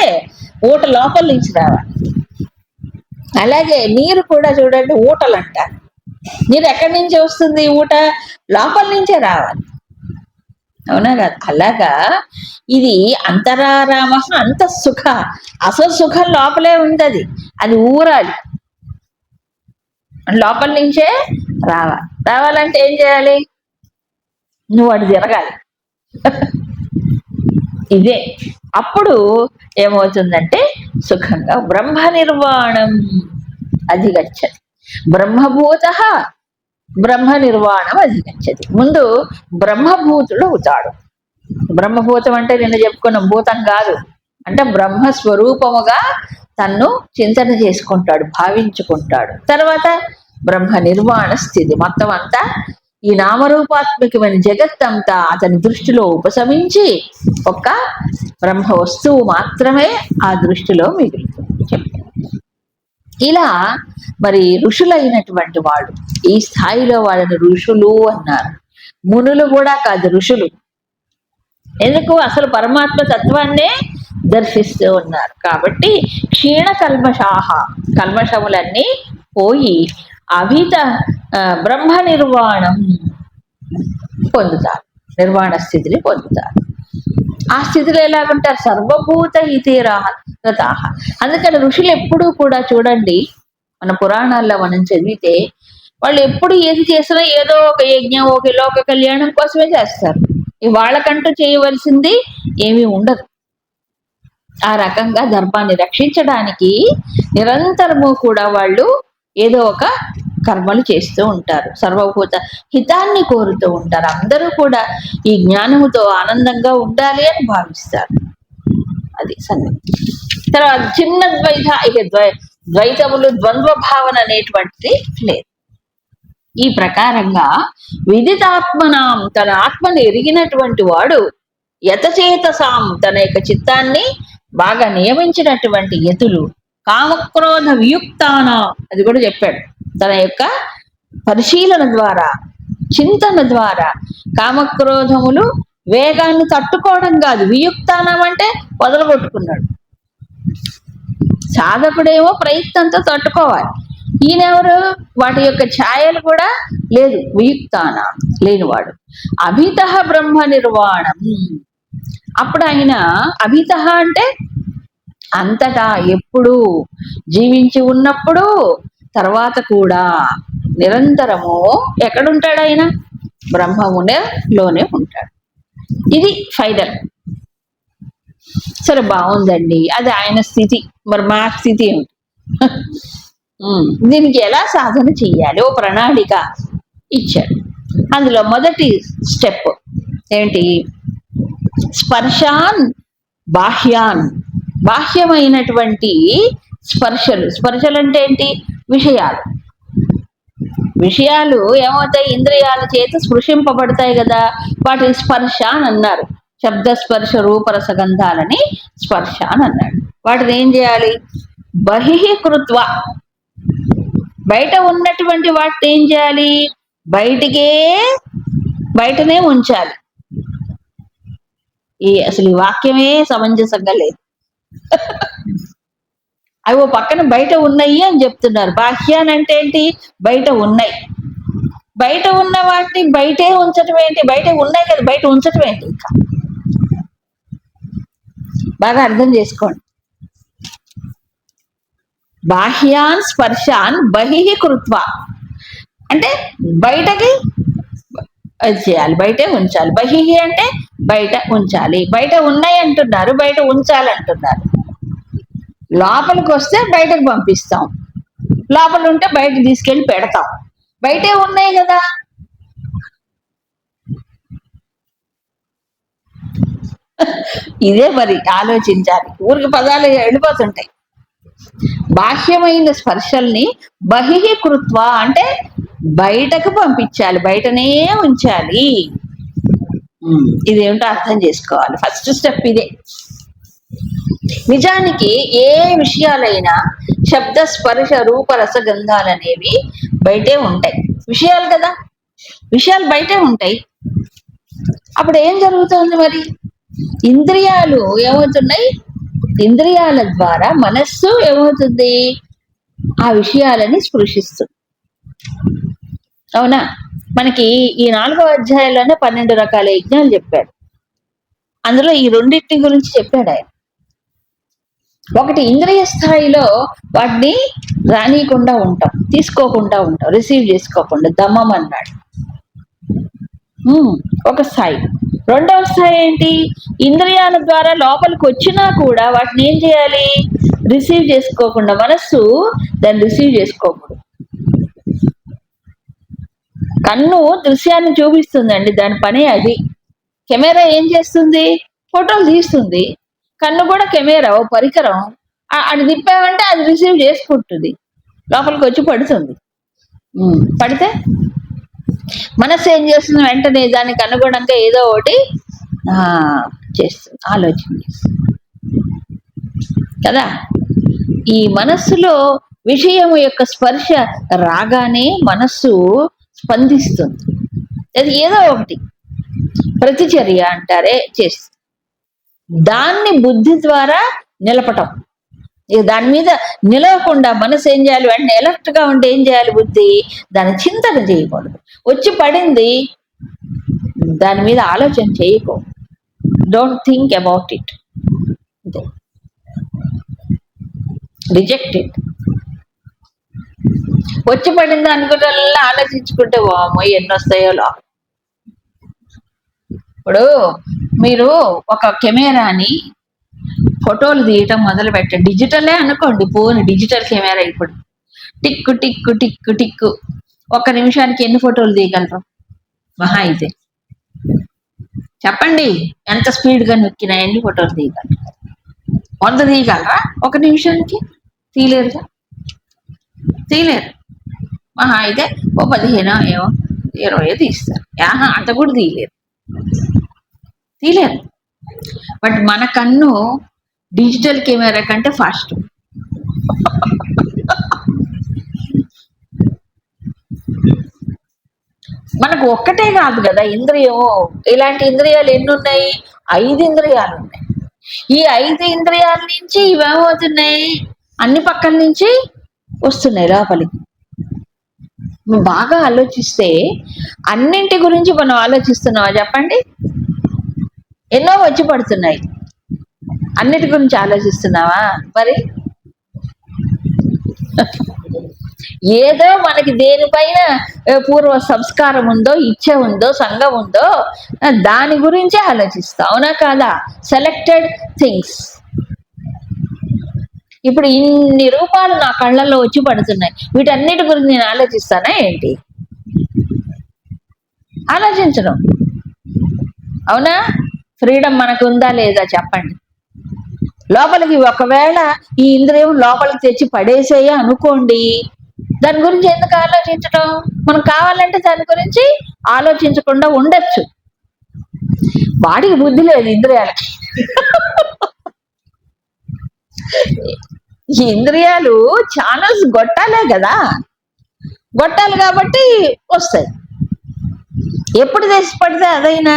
ఊట లోపల నుంచి రావాలి. అలాగే నీరు కూడా చూడండి, ఊటలు అంటారు. నీరు ఎక్కడి నుంచి వస్తుంది? ఊట లోపల నుంచే రావాలి, అవునా కదా? అలాగా ఇది అంతరారామ అంత సుఖ, అసలు సుఖం లోపలే ఉంది. అది ఊరాలి, లోపల నుంచే రావాలి. రావాలంటే ఏం చేయాలి? నువ్వు అటు తిరగాలి. ఇదే అప్పుడు ఏమవుతుందంటే సుఖంగా బ్రహ్మ నిర్వాణం అధిగచ్చతి. బ్రహ్మభూత బ్రహ్మ నిర్వాణం అధిగచ్చతి. ముందు బ్రహ్మభూతుడు అవుతాడు. బ్రహ్మభూతం అంటే నిన్న చెప్పుకున్నాం, భూతం కాదు, అంటే బ్రహ్మస్వరూపముగా తన్ను చింతన చేసుకుంటాడు, భావించుకుంటాడు. తర్వాత బ్రహ్మ నిర్వాణ స్థితి, మొత్తం అంతా ఈ నామరూపాత్మకమైన జగత్తంతా అతని దృష్టిలో ఉపశమించి ఒక్క బ్రహ్మ వస్తువు మాత్రమే ఆ దృష్టిలో మిగులుతుంది చెప్పారు. ఇలా మరి ఋషులైనటువంటి వాడు, ఈ స్థాయిలో వాళ్ళని ఋషులు అన్నారు. మునులు కూడా కాదు, ఋషులు. ఎందుకు? అసలు పరమాత్మ తత్వాన్నే దర్శిస్తూ ఉన్నారు కాబట్టి క్షీణ కల్మషాహ, కల్మషములన్నీ పోయి అభిత బ్రహ్మ నిర్వాణం పొందుతారు, నిర్వాణ స్థితిని పొందుతారు. ఆ స్థితిలో ఎలాగుంటారు? సర్వభూత హితేరాహ. అందుకని ఋషులు ఎప్పుడూ కూడా చూడండి, మన పురాణాల్లో మనం చదివితే వాళ్ళు ఎప్పుడు ఏది చేసినా ఏదో ఒక యజ్ఞం, ఒక లోక కళ్యాణం కోసమే చేస్తారు. వాళ్ళకంటూ చేయవలసింది ఏమీ ఉండదు. ఆ రకంగా ధర్మాన్ని రక్షించడానికి నిరంతరము కూడా వాళ్ళు ఏదో ఒక కర్మలు చేస్తూ ఉంటారు. సర్వభూత హితాన్ని కోరుతూ ఉంటారు. అందరూ కూడా ఈ జ్ఞానముతో ఆనందంగా ఉండాలి అని భావిస్తారు. అది సంగతి. తర్వాత చిన్న ద్వైత, ఇక ద్వైతములు, ద్వంద్వ భావన అనేటువంటిది లేదు. ఈ ప్రకారంగా విదితాత్మనాం, తన ఆత్మను ఎరిగినటువంటి వాడు, యతచేతసాం, తన యొక్క చిత్తాన్ని బాగా నియమించినటువంటి యతులు, కామక్రోధ వియుక్తాన, అది కూడా చెప్పాడు, తన యొక్క పరిశీలన ద్వారా, చింతన ద్వారా కామక్రోధములు వేగాన్ని తట్టుకోవడం కాదు, వియుక్తానం అంటే వదలగొట్టుకున్నాడు. సాధకుడేమో ప్రయత్నంతో తట్టుకోవాలి, ఈయనెవరు? వాటి యొక్క ఛాయలు కూడా లేదు, వియుక్తాన లేనివాడు. అభిత బ్రహ్మ నిర్వాణం. అప్పుడు ఆయన అభిత అంటే అంతటా, ఎప్పుడు జీవించి ఉన్నప్పుడు, తర్వాత కూడా నిరంతరము ఎక్కడుంటాడు ఆయన? బ్రహ్మములోనే ఉంటాడు. ఇది ఫైనల్. సరే, బాగుందండి, అది ఆయన స్థితి. మరి మా స్థితి ఏమిటి? దీనికి ఎలా సాధన చెయ్యాలి? ఓ ప్రణాళిక ఇచ్చాడు. అందులో మొదటి స్టెప్ ఏంటి? స్పర్శాన్ బాహ్యాన్, బాహ్యమైనటువంటి స్పర్శలు. స్పర్శలు అంటే ఏంటి? విషయాలు. విషయాలు ఏమవుతాయి? ఇంద్రియాల చేత స్పృశింపబడతాయి కదా, వాటిని స్పర్శ అని అన్నారు. శబ్ద స్పర్శ రూపరసగంధాలని స్పర్శ అని అన్నాడు. వాటిని ఏం చేయాలి? బహిః కృత్వ, బయట ఉన్నటువంటి వాటిని ఏం చేయాలి? బయటనే ఉంచాలి. అసలు ఈ వాక్యమే సమంజసంగా లేదు. అవి పక్కన బయట ఉన్నాయి అని చెప్తున్నారు. బాహ్యాన్ అంటే ఏంటి? బయట ఉన్నాయి. బయట ఉన్న వాటిని బయటే ఉంచటం ఏంటి? బయట ఉన్నాయి కదా, బయట ఉంచటం ఏంటి? ఇంకా బాగా అర్థం చేసుకోండి. బాహ్యాన్ స్పర్శాన్ బహిః కృత్వ అంటే బయటకి చేయాలి, బయటే ఉంచాలి. బహిః అంటే బయట ఉంచాలి. బయట ఉన్నాయి అంటున్నారు, బయట ఉంచాలంటున్నారు. లోపలికి వస్తే బయటకు పంపిస్తాం, లోపల ఉంటే బయటకు తీసుకెళ్ళి పెడతాం. బయటే ఉన్నాయి కదా. ఇదే మరి ఆలోచించాలి. ఊరికి పదాలు వెళ్ళిపోతుంటాయి. బాహ్యమైన స్పర్శల్ని బహిః కృత్వ అంటే బయటకు పంపించాలి, బయటనే ఉంచాలి. ఇదేమిటో అర్థం చేసుకోవాలి. ఫస్ట్ స్టెప్ ఇదే. నిజానికి ఏ విషయాలైనా శబ్ద స్పర్శ రూప రసగంధాలు అనేవి బయటే ఉంటాయి. విషయాలు కదా, విషయాలు బయటే ఉంటాయి. అప్పుడు ఏం జరుగుతుంది మరి? ఇంద్రియాలు ఏమవుతున్నాయి? ఇంద్రియాల ద్వారా మనస్సు ఏమవుతుంది, ఆ విషయాలని స్పృశిస్తుంది. అవునా? మనకి ఈ 4వ అధ్యాయంలోనే 12 రకాల యజ్ఞాలు చెప్పాడు. అందులో ఈ రెండింటి గురించి చెప్పాడు ఆయన. ఒకటి ఇంద్రియ స్థాయిలో వాటిని రానియకుండా ఉంటాం, తీసుకోకుండా ఉంటాం, రిసీవ్ చేసుకోకుండా దమ్మం అన్నాడు. ఒక స్థాయి. రెండవ స్థాయి ఏంటి, ఇంద్రియాల ద్వారా లోపలికి వచ్చినా కూడా వాటిని ఏం చేయాలి, రిసీవ్ చేసుకోకుండా, మనస్సు దాన్ని రిసీవ్ చేసుకోకూడదు. కన్ను దృశ్యాన్ని చూపిస్తుందండి, దాని పని అది. కెమెరా ఏం చేస్తుంది, ఫోటోలు తీస్తుంది. కన్ను కూడా కెమెరా, ఓ పరికరం. అది తిప్పామంటే అది రిసీవ్ చేసుకుంటుంది, లోపలికి వచ్చి పడుతుంది. పడితే మనస్సు ఏం చేస్తుంది, వెంటనే దానికి అనుగుణంగా ఏదో ఒకటి చేస్తుంది, ఆలోచన చేస్తుంది కదా. ఈ మనస్సులో విషయం యొక్క స్పర్శ రాగానే మనస్సు స్పందిస్తుంది, అది ఏదో ఒకటి ప్రతిచర్య అంటారే చేస్తుంది. దాన్ని బుద్ధి ద్వారా నిలపటం. దాని మీద నిలవకుండా మనసు ఏం చేయాలి, వెంటనే ఎలర్ట్ గా ఉంటే ఏం చేయాలి, బుద్ధి దాని చింతన చేయకూడదు. వచ్చి పడింది, దాని మీద ఆలోచన చేయకూడదు. Don't think about it, reject it. వచ్చి పడింది అనుకున్నల్లా ఆలోచించుకుంటే వామో ఎన్ని వస్తాయో లా. ఇప్పుడు మీరు ఒక కెమెరాని ఫోటోలు తీయటం మొదలు పెట్టండి, డిజిటలే అనుకోండి, ఫోన్ డిజిటల్ కెమెరా. ఇప్పుడు టిక్కు టిక్కు టిక్కు టిక్కు, 1 నిమిషానికి ఎన్ని ఫోటోలు తీయగలరు మహా అయితే? చెప్పండి, ఎంత స్పీడ్గా నొక్కినా ఎన్ని ఫోటోలు తీయగలరు? 100 తీయగలరా 1 నిమిషానికి? తీయలేరుగా, తీయలేరు. మహా అయితే ఓ 15 ఏమో 20 తీస్తారు. అంత కూడా తీయలేరు. బట్ మన కన్ను డిజిటల్ కెమెరా కంటే ఫాస్ట్. మనకు ఒక్కటే కాదు కదా ఇంద్రియం. ఇలాంటి ఇంద్రియాలు ఎన్ని ఉన్నాయి, 5 ఇంద్రియాలు ఉన్నాయి. ఈ 5 ఇంద్రియాల నుంచి ఇవేమవుతున్నాయి, అన్ని పక్కల నుంచి వస్తున్నాయి లోపలికి. బాగా ఆలోచిస్తే అన్నింటి గురించి మనం ఆలోచిస్తున్నావా చెప్పండి? ఎన్నో వచ్చి పడుతున్నాయి, అన్నిటి గురించి ఆలోచిస్తున్నావా? మరి ఏదో మనకి దేనిపైన పూర్వ సంస్కారం ఉందో, ఇచ్చ ఉందో, సంఘం ఉందో, దాని గురించే ఆలోచిస్తాం, అవునా కాదా? Selected things. ఇప్పుడు ఇన్ని రూపాలు నా కళ్ళల్లో వచ్చి పడుతున్నాయి, వీటన్నిటి గురించి నేను ఆలోచిస్తానా ఏంటి? ఆలోచించడం. అవునా? ఫ్రీడమ్ మనకు ఉందా లేదా చెప్పండి? లోపలికి ఒకవేళ ఈ ఇంద్రియం లోపలికి తెచ్చి పడేసేయ అనుకోండి, దాని గురించి ఎందుకు ఆలోచించడం? మనం కావాలంటే దాని గురించి ఆలోచించకుండా ఉండొచ్చు. వాడికి బుద్ధి లేదు, ఇంద్రియాలకి. ఈ ఇంద్రియాలు ఛానల్స్ గొట్టాలే కదా, గొట్టాలి కాబట్టి వస్తాయి. ఎప్పుడు తెచ్చి పడితే అదైనా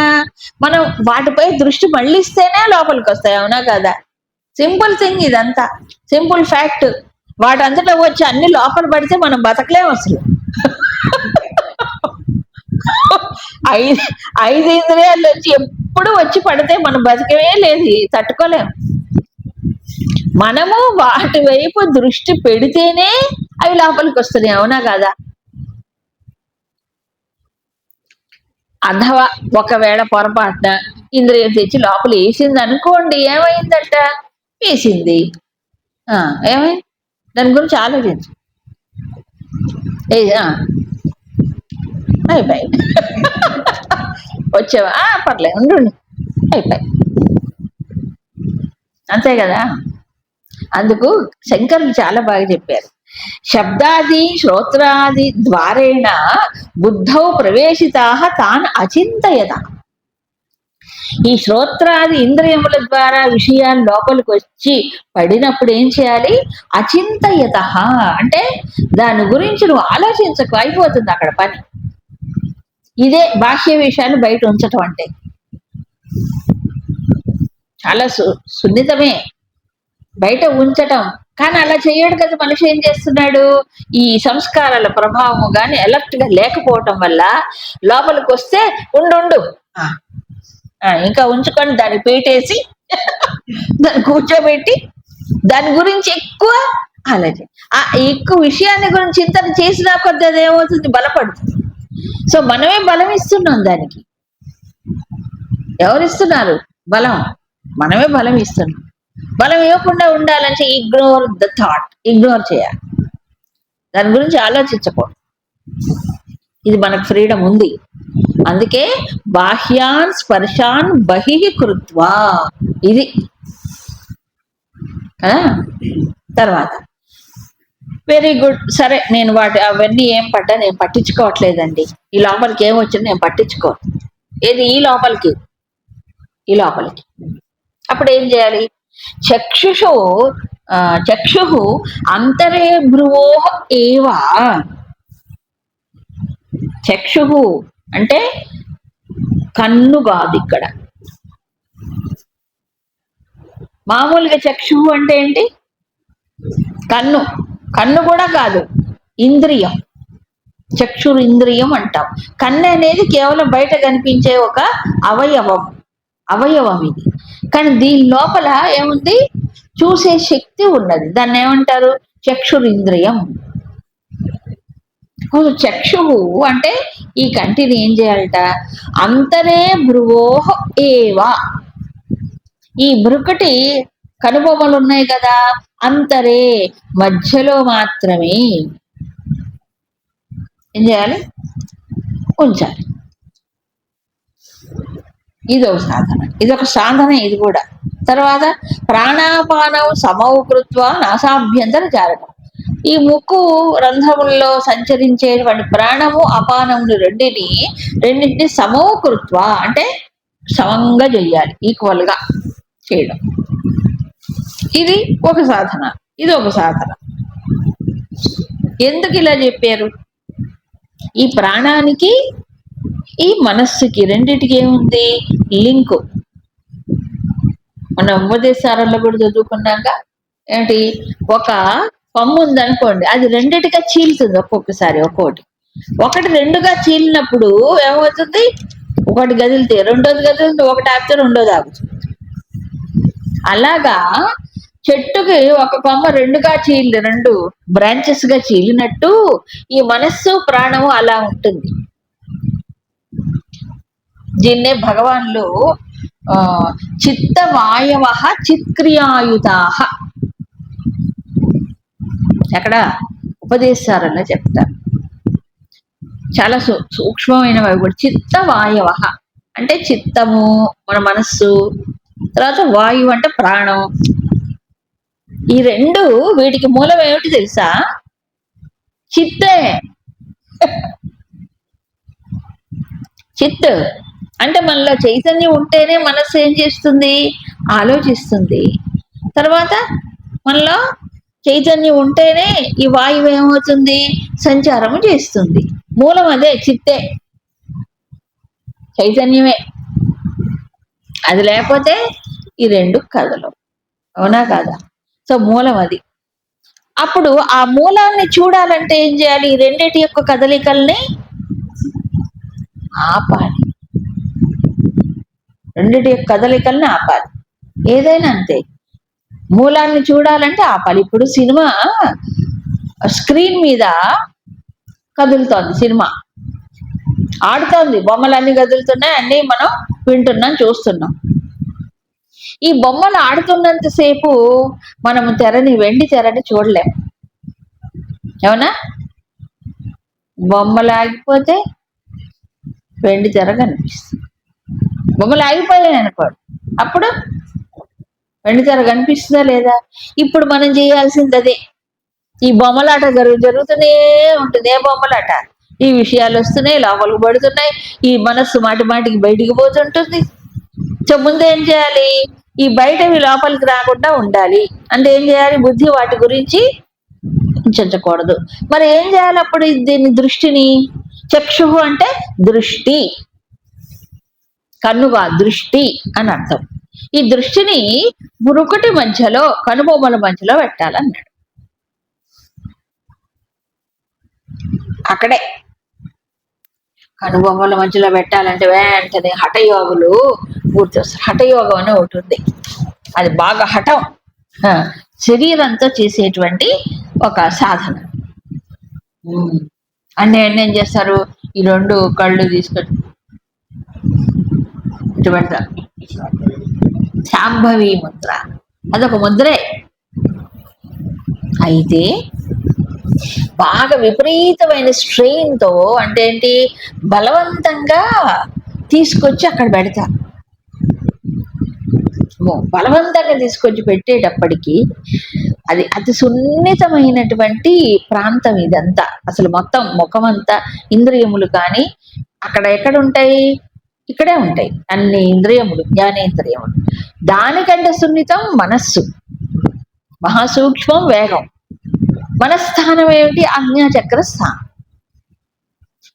మనం వాటిపై దృష్టి మళ్ళిస్తేనే లోపలికి వస్తాయి, అవునా కదా? సింపుల్ థింగ్ ఇదంతా, సింపుల్ ఫ్యాక్ట్. వాటంతటా వచ్చి అన్ని లోపల పడితే మనం బతకలేం అసలు. 5 ఇంద్రియాలు వచ్చి ఎప్పుడు వచ్చి పడితే మనం బతకమే లేదు, తట్టుకోలేం. మనము వాటి వైపు దృష్టి పెడితేనే అవి లోపలికి వస్తున్నాయి, అవునా కదా? అథవా ఒకవేళ పొరపాటున ఇంద్రియం తెచ్చి లోపల వేసింది అనుకోండి, ఏమైందట? వేసింది, ఏమైంది? దాని గురించి ఆలోచించు. అయిపోయి వచ్చావా, పర్లేదు ఉండు, అయిపోయి. అంతే కదా. అందుకు శంకరులు చాలా బాగా చెప్పారు, శబ్దాది శ్రోత్రాది ద్వారేణ బుద్ధౌ ప్రవేశితా తాన్ అచింతయత. ఈ శ్రోత్రాది ఇంద్రియముల ద్వారా విషయాలు లోపలికి వచ్చి పడినప్పుడు ఏం చేయాలి? అచింతయత అంటే దాని గురించి నువ్వు ఆలోచించకు, అయిపోతుంది అక్కడ పని. ఇదే బాహ్య విషయాన్ని బయట ఉంచటం అంటే. చాలా సున్నితమే. బయట ఉంచటం. కానీ అలా చేయడు కదా మనిషి. ఏం చేస్తున్నాడు, ఈ సంస్కారాల ప్రభావము కానీ అలర్ట్ గా లేకపోవటం వల్ల లోపలికి వస్తే ఉండు ఇంకా ఉంచుకొని దాన్ని పీటేసి దాన్ని కూర్చోబెట్టి దాని గురించి ఎక్కువ ఆలోచన, ఆ ఎక్కువ విషయాన్ని గురించి చింతన చేసినా కొద్ది అది ఏమవుతుంది, బలపడుతుంది. సో మనమే బలం ఇస్తున్నాం దానికి. ఎవరిస్తున్నారు బలం? మనమే బలం ఇస్తున్నాం. బలం ఇవ్వకుండా ఉండాలంటే ఇగ్నోర్ ద థాట్, ఇగ్నోర్ చేయాలి, దాని గురించి ఆలోచించకూడదు. ఇది మనకు ఫ్రీడమ్ ఉంది. అందుకే బాహ్యాన్ స్పర్శాన్ బహి కృత్వా, ఇది తర్వాత వెరీ గుడ్. సరే నేను అవన్నీ ఏం నేను పట్టించుకోవట్లేదండి. ఈ లోపలికి ఏం వచ్చింది నేను పట్టించుకోను. ఏది ఈ లోపలికి అప్పుడు ఏం చేయాలి? చక్షు అంతరే భ్రువో ఏవా. చక్షు అంటే కన్ను కాదు ఇక్కడ. మామూలుగా చక్షు అంటే ఏంటి? కన్ను కూడా కాదు, ఇంద్రియం. చక్షురు ఇంద్రియం అంటాం. కన్ను అనేది కేవలం బయట కనిపించే ఒక అవయవం ఇది. కానీ దీని లోపల ఏముంది? చూసే శక్తి ఉన్నది. దాన్ని ఏమంటారు? చక్షురింద్రియం. చక్షువు అంటే ఈ కంటిని ఏం చేయాలట? అంతరే భ్రువోహ ఏవా, ఈ భ్రుకటి కనుబొమ్మలు ఉన్నాయి కదా, అంతరే మధ్యలో మాత్రమే ఏం చేయాలి? ఉంచాలి. ఇదొక సాధన, ఇదొక సాధన ఇది కూడా. తర్వాత ప్రాణాపానం సమౌకృత్వ నాసాభ్యంతర చారకం. ఈ ముక్కు రంధ్రముల్లో సంచరించేటువంటి ప్రాణము అపానములు రెండింటిని సమౌకృత్వ అంటే సమంగా చెయ్యాలి, ఈక్వల్ గా చేయడం. ఇది ఒక సాధన, ఇది ఒక సాధన. ఎందుకు ఇలా చెప్పారు? ఈ ప్రాణానికి ఈ మనస్సుకి రెండిటికి ఏముంది? లింకు. మన ఉపదేశాలలో కూడా చదువుకున్నాక ఏంటి, ఒక పమ్ము ఉందనుకోండి, అది రెండిటిగా చీలుతుంది ఒక్కొక్కసారి. ఒకటి రెండుగా చీలినప్పుడు ఏమవుతుంది? ఒకటి గదిలితే రెండోది గదిలితే, ఒకటి ఆపితే రెండోది ఆగుతుంది. అలాగా చెట్టుకి ఒక కొమ్మ రెండు బ్రాంచెస్ గా చీలినట్టు ఈ మనస్సు ప్రాణము అలా ఉంటుంది. దీన్నే భగవాన్లు చిత్తవాయవ చిత్క్రియాయుతా ఎక్కడ ఉపదేశారని చెప్తారు. చాలా సూక్ష్మమైనవి కూడా. చిత్తవాయవ అంటే చిత్తము, మన మనస్సు. తర్వాత వాయువు అంటే ప్రాణం. ఈ రెండు, వీటికి మూలం ఏమిటి తెలుసా? చిత్తే. చిత్ అంటే మనలో చైతన్యం ఉంటేనే మనస్సు ఏం చేస్తుంది? ఆలోచిస్తుంది. తర్వాత మనలో చైతన్యం ఉంటేనే ఈ వాయువు ఏమవుతుంది? సంచారము చేస్తుంది. మూలం అదే, చిత్తే, చైతన్యమే. అది లేకపోతే ఈ రెండు కదలవు. అవునా కాదా? సో మూలం అది. అప్పుడు ఆ మూలాన్ని చూడాలంటే ఏం చేయాలి? ఈ రెండిటి యొక్క కదలికల్ని ఆపాలి. రెండిటి యొక్క కదలికల్ని ఆపాలి. ఏదైనా అంతే, మూలాన్ని చూడాలంటే ఆపాలి. ఇప్పుడు సినిమా స్క్రీన్ మీద కదులుతోంది, సినిమా ఆడుతోంది, బొమ్మలన్నీ కదులుతున్నాయి, అన్నీ మనం వింటున్నాం, చూస్తున్నాం. ఈ బొమ్మలు ఆడుతున్నంతసేపు మనము వెండి తెరని చూడలేం. అవునా? బొమ్మలు ఆగిపోతే వెండి తెర కనిపిస్తుంది. బొమ్మలు ఆగిపోయాయి అనుకోండి, అప్పుడు వెండి తెర కనిపిస్తుందా లేదా? ఇప్పుడు మనం చేయాల్సింది అదే. ఈ బొమ్మలాట జరుగుతూనే ఉంటుంది. ఏ బొమ్మలాట? ఈ విషయాలు వస్తున్నాయి, లోపలికి పడుతున్నాయి, ఈ మనస్సు మాటి మాటికి బయటికి పోతుంటుంది. సో ముందు ఏం చేయాలి? ఈ బయటవి లోపలికి రాకుండా ఉండాలి అంటే ఏం చేయాలి? బుద్ధి వాటి గురించి చించకూడదు. మరి ఏం చేయాలి అప్పుడు? దీని దృష్టిని, చక్షు అంటే దృష్టి, కన్నుగా దృష్టి అని అర్థం. ఈ దృష్టిని మురుకుటి మధ్యలో, కనుబొమ్మల మధ్యలో పెట్టాలన్నాడు. అక్కడే కనుబొమ్మల మధ్యలో పెట్టాలంటే వెంటనే హఠయోగులు గుర్తొస్తారు. హఠయోగం అని ఒకటి ఉంది, అది బాగా హఠం, శరీరంతో చేసేటువంటి ఒక సాధన. అంటే ఏం చేస్తారు, ఈ రెండు కళ్ళు తీసుకొని ఇటు పెడతారు. శాంభవి ముద్ర అదొక ముద్రే. అయితే బాగా విపరీతమైన స్ట్రెయిన్తో, అంటే ఏంటి, బలవంతంగా తీసుకొచ్చి అక్కడ పెడతారు. బలవంతంగా తీసుకొచ్చి పెట్టేటప్పటికి అది అతి సున్నితమైనటువంటి ప్రాంతం ఇదంతా. అసలు మొత్తం ముఖమంతా ఇంద్రియములు కానీ అక్కడ ఎక్కడ ఉంటాయి, ఇక్కడే ఉంటాయి అన్ని ఇంద్రియములు, జ్ఞానేంద్రియములు. దానికంటే సున్నితం మనస్సు, మహాసూక్ష్మం వేగం. మనస్థానం ఏమిటి, ఆజ్ఞాచక్ర స్థానం.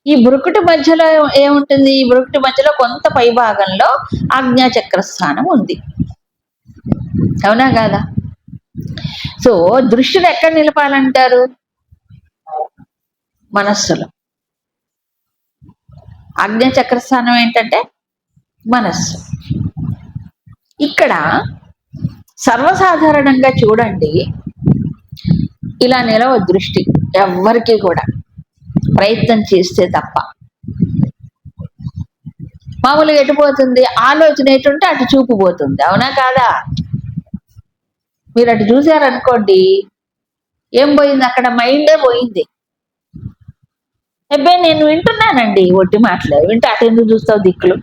ఈ బురుకుటి మధ్యలో ఏముంటుంది, ఈ బురుకుటి మధ్యలో కొంత పై భాగంలో ఆజ్ఞాచక్ర స్థానం ఉంది, అవునా కాదా? సో దృష్టిని ఎక్కడ నిలపాలంటారు, మనస్సులో. ఆజ్ఞాచక్ర స్థానం ఏంటంటే మనస్సు. ఇక్కడ సర్వసాధారణంగా చూడండి, ఇలా నిలవ దృష్టి ఎవ్వరికి కూడా, ప్రయత్నం చేస్తే తప్ప. మామూలుగా ఎటుపోతుంది, ఆలోచన ఎటుంటే అటు చూపు పోతుంది, అవునా కాదా? మీరు అటు చూసారనుకోండి, ఏం పోయింది అక్కడ, మైండే పోయింది. అబ్బాయి నేను వింటున్నానండి, ఒట్టి మాటలే వింటే అటు ఎందుకు చూస్తావు, దిక్కులు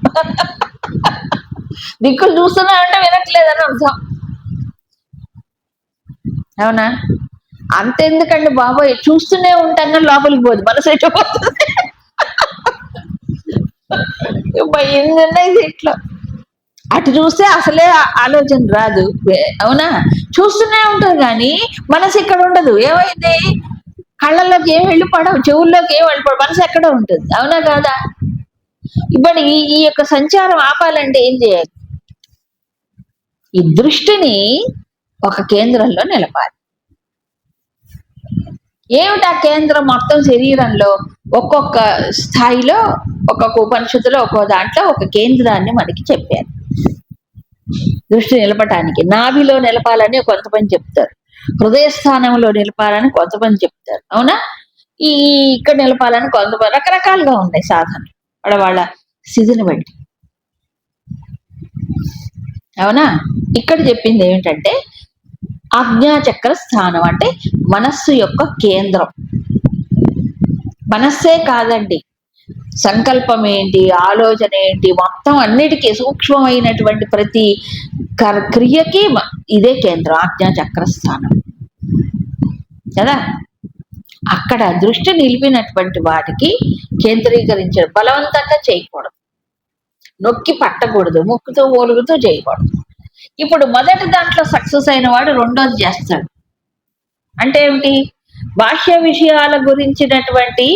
దిక్కులు చూస్తున్నానంటే వినట్లేదని అర్థం, అవునా? అంతెందుకండి బాబోయ్, చూస్తూనే ఉంటాను లోపలికి పోదు, మనసు ఎటు పోతుంది ఏంటన్నది ఇట్లా. అటు చూస్తే అసలే ఆలోచన రాదు, అవునా? చూస్తూనే ఉంటుంది కానీ మనసు ఇక్కడ ఉండదు. ఏమైంది, కళ్ళల్లోకి ఏం వెళ్ళిపడవు, చెవుల్లోకి ఏం వెళ్ళిపడవు, మనసు ఎక్కడ ఉంటుంది, అవునా కాదా? ఇప్పుడు ఈ యొక్క సంచారం ఆపాలంటే ఏం చేయాలి, ఈ దృష్టిని ఒక కేంద్రంలో నిలపాలి. ఏమిటి ఆ కేంద్రం, మొత్తం శరీరంలో ఒక్కొక్క స్థాయిలో, ఒక్కొక్క ఉపనిషత్తులో ఒక్కో దాంట్లో ఒక కేంద్రాన్ని మనకి చెప్పారు. దృష్టి నిలపటానికి నాభిలో నిలపాలని కొంతమంది చెప్తారు, హృదయ స్థానంలో నిలపాలని కొంతమంది చెప్తారు, అవునా? ఈ ఇక్కడ నిలపాలని కొంతమంది, రకరకాలుగా ఉన్నాయి సాధనలు వాళ్ళ స్థితిని బట్టి, అవునా? ఇక్కడ చెప్పింది ఏమిటంటే ఆజ్ఞాచక్ర స్థానం అంటే మనస్సు యొక్క కేంద్రం. మనస్సే కాదండి, సంకల్పం ఏంటి, ఆలోచన ఏంటి, మొత్తం అన్నిటికీ సూక్ష్మమైనటువంటి ప్రతి క్రియకి ఇదే కేంద్రం, ఆజ్ఞాచక్ర స్థానం కదా. అక్కడ దృష్టి నిలిపినటువంటి వాటికి కేంద్రీకరించడం, బలవంతంగా చేయకూడదు, నొక్కి పట్టకూడదు, ముక్కుతో ఓలుగుతూ చేయకూడదు. ఇప్పుడు మొదటి దాంట్లో సక్సెస్ అయిన వాడు రెండోది చేస్తాడు. అంటే ఏమిటి, బాహ్య విషయాల గురించినటువంటి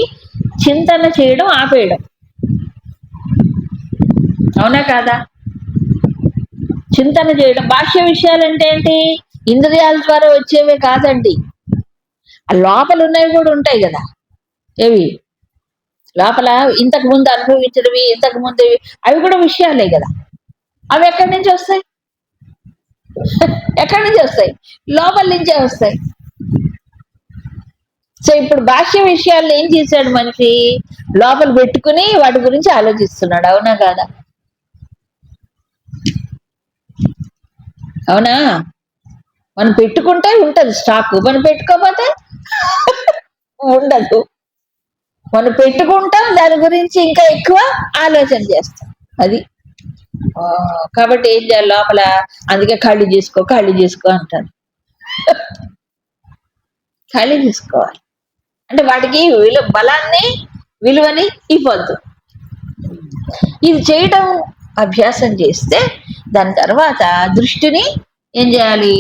చింతన చేయడం ఆపేయడం, అవునా కాదా? చింతన చేయడం, బాహ్య విషయాలు అంటే ఏంటి, ఇంద్రియాల ద్వారా వచ్చేవే కాదండి, ఆ లోపల ఉన్నవి కూడా ఉంటాయి కదా. ఏవి లోపల ఇంతకు ముందు అనుభవించినవి, ఇంతకు ముందు అవి కూడా విషయాలే కదా. అవి ఎక్కడి నుంచి వస్తాయి, ఎక్కడి నుంచి వస్తాయి, లోపల నుంచే వస్తాయి. సో ఇప్పుడు బాహ్య విషయాల్లో ఏం చేశాడు మనిషి, లోపల పెట్టుకుని వాటి గురించి ఆలోచిస్తున్నాడు, అవునా కాదా? అవునా? మనం పెట్టుకుంటే ఉంటది స్టాక్, మనం పెట్టుకోకపోతే ఉండదు. మనం పెట్టుకుంటాం, దాని గురించి ఇంకా ఎక్కువ ఆలోచన చేస్తాం, అది. కాబట్టి ఏం చేయాలి లోపల, అందుకే ఖాళీ చేసుకో అంటారు ఖాళీ చేసుకోవాలి అంటే వాటికి బలాన్ని, విలువని ఇవ్వద్దు. ఇది చేయడం అభ్యాసం చేస్తే దాని తర్వాత దృష్టిని ఏం చేయాలి,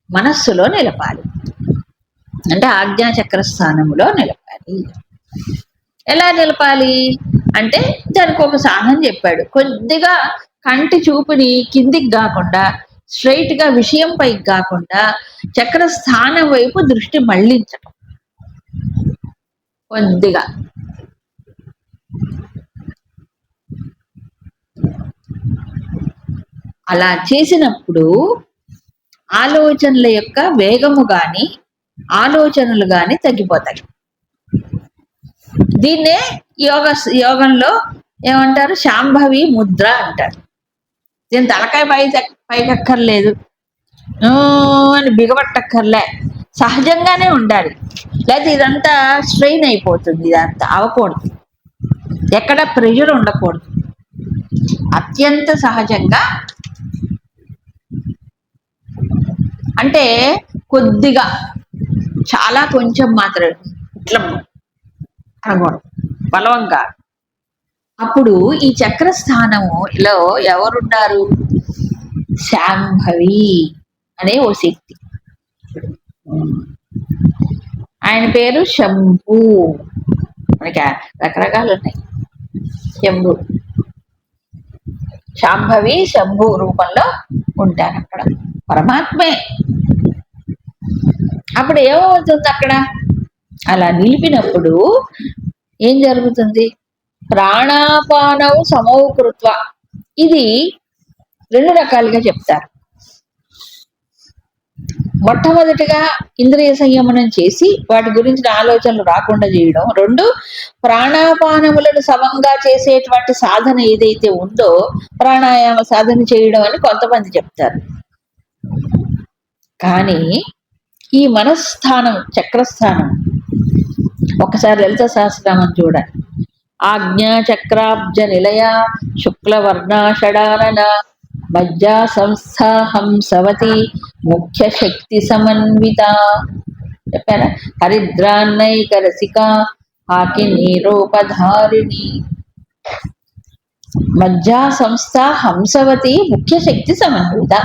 మనస్సులో నిలపాలి, అంటే ఆజ్ఞాచక్ర స్థానంలో నిలపాలి. ఎలా నిలపాలి అంటే దానికి ఒక సాధన చెప్పాడు. కొద్దిగా కంటి చూపుని కిందికి కాకుండా స్ట్రైట్ గా విషయం పైకి కాకుండా చక్ర స్థానం వైపు దృష్టి మళ్లించటం. కొద్దిగా అలా చేసినప్పుడు ఆలోచనల యొక్క వేగము గాని ఆలోచనలు గాని తగ్గిపోతాయి. దీన్నే యోగంలో ఏమంటారు, శాంభవి ముద్ర అంటారు. దీని తలకాయ పైకక్కర్లేదు, అని బిగబట్టక్కర్లే, సహజంగానే ఉండాలి. లేకపోతే ఇదంతా స్ట్రెయిన్ అయిపోతుంది, ఇదంతా అవ్వకూడదు, ఎక్కడ ప్రెషర్ ఉండకూడదు. అత్యంత సహజంగా, అంటే కొద్దిగా, చాలా కొంచెం మాత్రమే, ఇట్లా అనకూడదు, బలవంగా. అప్పుడు ఈ చక్రస్థానములో ఎవరున్నారు? శాంభవి అనే ఓ శక్తి. ఆయన పేరు శంభు. మనకి రకరకాలు ఉన్నాయి. శంభు, శాంభవి, శంభు రూపంలో ఉంటారు అక్కడ, పరమాత్మే. అప్పుడు ఏమవుతుంది అక్కడ? అలా నిలిపినప్పుడు ఏం జరుగుతుంది? ప్రాణాపానవు సమౌకృత్వ. ఇది రెండు రకాలుగా చెప్తారు. మొట్టమొదటిగా ఇంద్రియ సంయమనం చేసి వాటి గురించిన ఆలోచనలు రాకుండా చేయడం. రెండు, ప్రాణాపానములను సమంగా చేసేటువంటి సాధన ఏదైతే ఉందో ప్రాణాయామ సాధన చేయడం అని కొంతమంది చెప్తారు. కానీ ఈ మనస్థానం, చక్రస్థానం, ఒకసారి లలిత సహస్రనామం చూడాలి. ఆజ్ఞా చక్రాబ్జ నిలయ శుక్లవర్ణాషడానన మజ్జా సంస్థ హంసవతి ముఖ్య శక్తి సమన్విత. చెప్పారా? హరిద్రాన్నైక రసిక హాకిని రూపధారిణి. మజ్జా సంస్థ హంసవతి ముఖ్య శక్తి సమన్విత.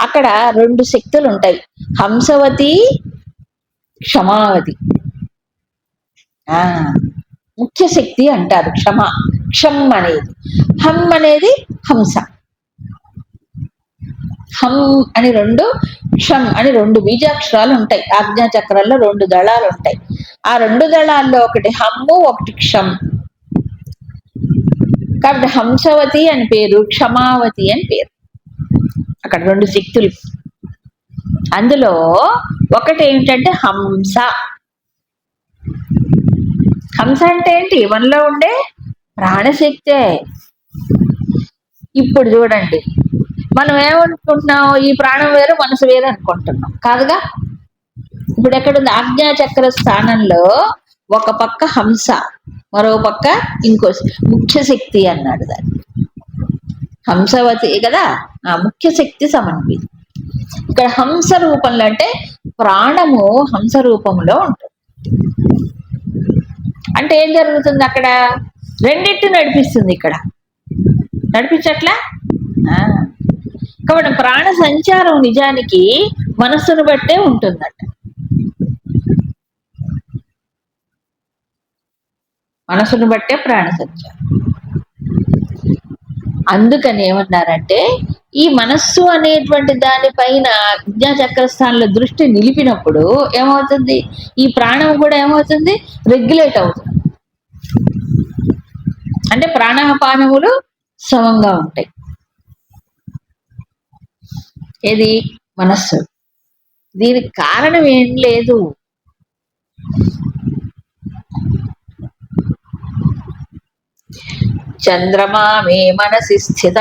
అక్కడ రెండు శక్తులు ఉంటాయి, హంసవతి, క్షమావతి. ముఖ్య శక్తి అంటారు క్షమ. క్షమ్ అనేది, హం అనేది హంస. హం అని రెండు, క్షమ్ అని రెండు బీజాక్షరాలు ఉంటాయి. ఆజ్ఞా చక్రంలో రెండు దళాలు ఉంటాయి. ఆ రెండు దళాల్లో ఒకటి హమ్ము, ఒకటి క్షమ్. కాబట్టి హంసవతి అని పేరు, క్షమావతి అని పేరు. అక్కడ రెండు శక్తులు. అందులో ఒకటి ఏమిటంటే హంస. హంస అంటే ఏంటి? మనలో ఉండే ప్రాణశక్తే. ఇప్పుడు చూడండి, మనం ఏమనుకుంటున్నాం? ఈ ప్రాణం వేరు, మనసు వేరు అనుకుంటున్నాం, కాదుగా. ఇప్పుడు ఎక్కడుంది? ఆజ్ఞాచక్ర స్థానంలో ఒక పక్క హంస, మరో పక్క ఇంకో ముఖ్య శక్తి అన్నాడు దాన్ని. హంసవతి కదా, ఆ ముఖ్య శక్తి సమన్విత. ఇక్కడ హంస రూపంలో అంటే ప్రాణము హంస రూపంలో ఉంటుంది. అంటే ఏం జరుగుతుంది అక్కడ? రెండింటి నడిపిస్తుంది. ఇక్కడ నడిపించట్లా. కాబట్టి ప్రాణ సంచారం నిజానికి మనస్సును బట్టే ఉంటుందట. మనసును బట్టే ప్రాణ సంచారం. అందుకని ఏమన్నారంటే, ఈ మనస్సు అనేటువంటి దానిపైన విద్యాచక్రస్థానంలో దృష్టి నిలిపినప్పుడు ఏమవుతుంది? ఈ ప్రాణం కూడా ఏమవుతుంది? రెగ్యులేట్ అవుతుంది. అంటే ప్రాణాపానములు సమంగా ఉంటాయి. ఏది? మనస్సు. దీనికి కారణం ఏం లేదు. చంద్రమా మే మనసి స్థిత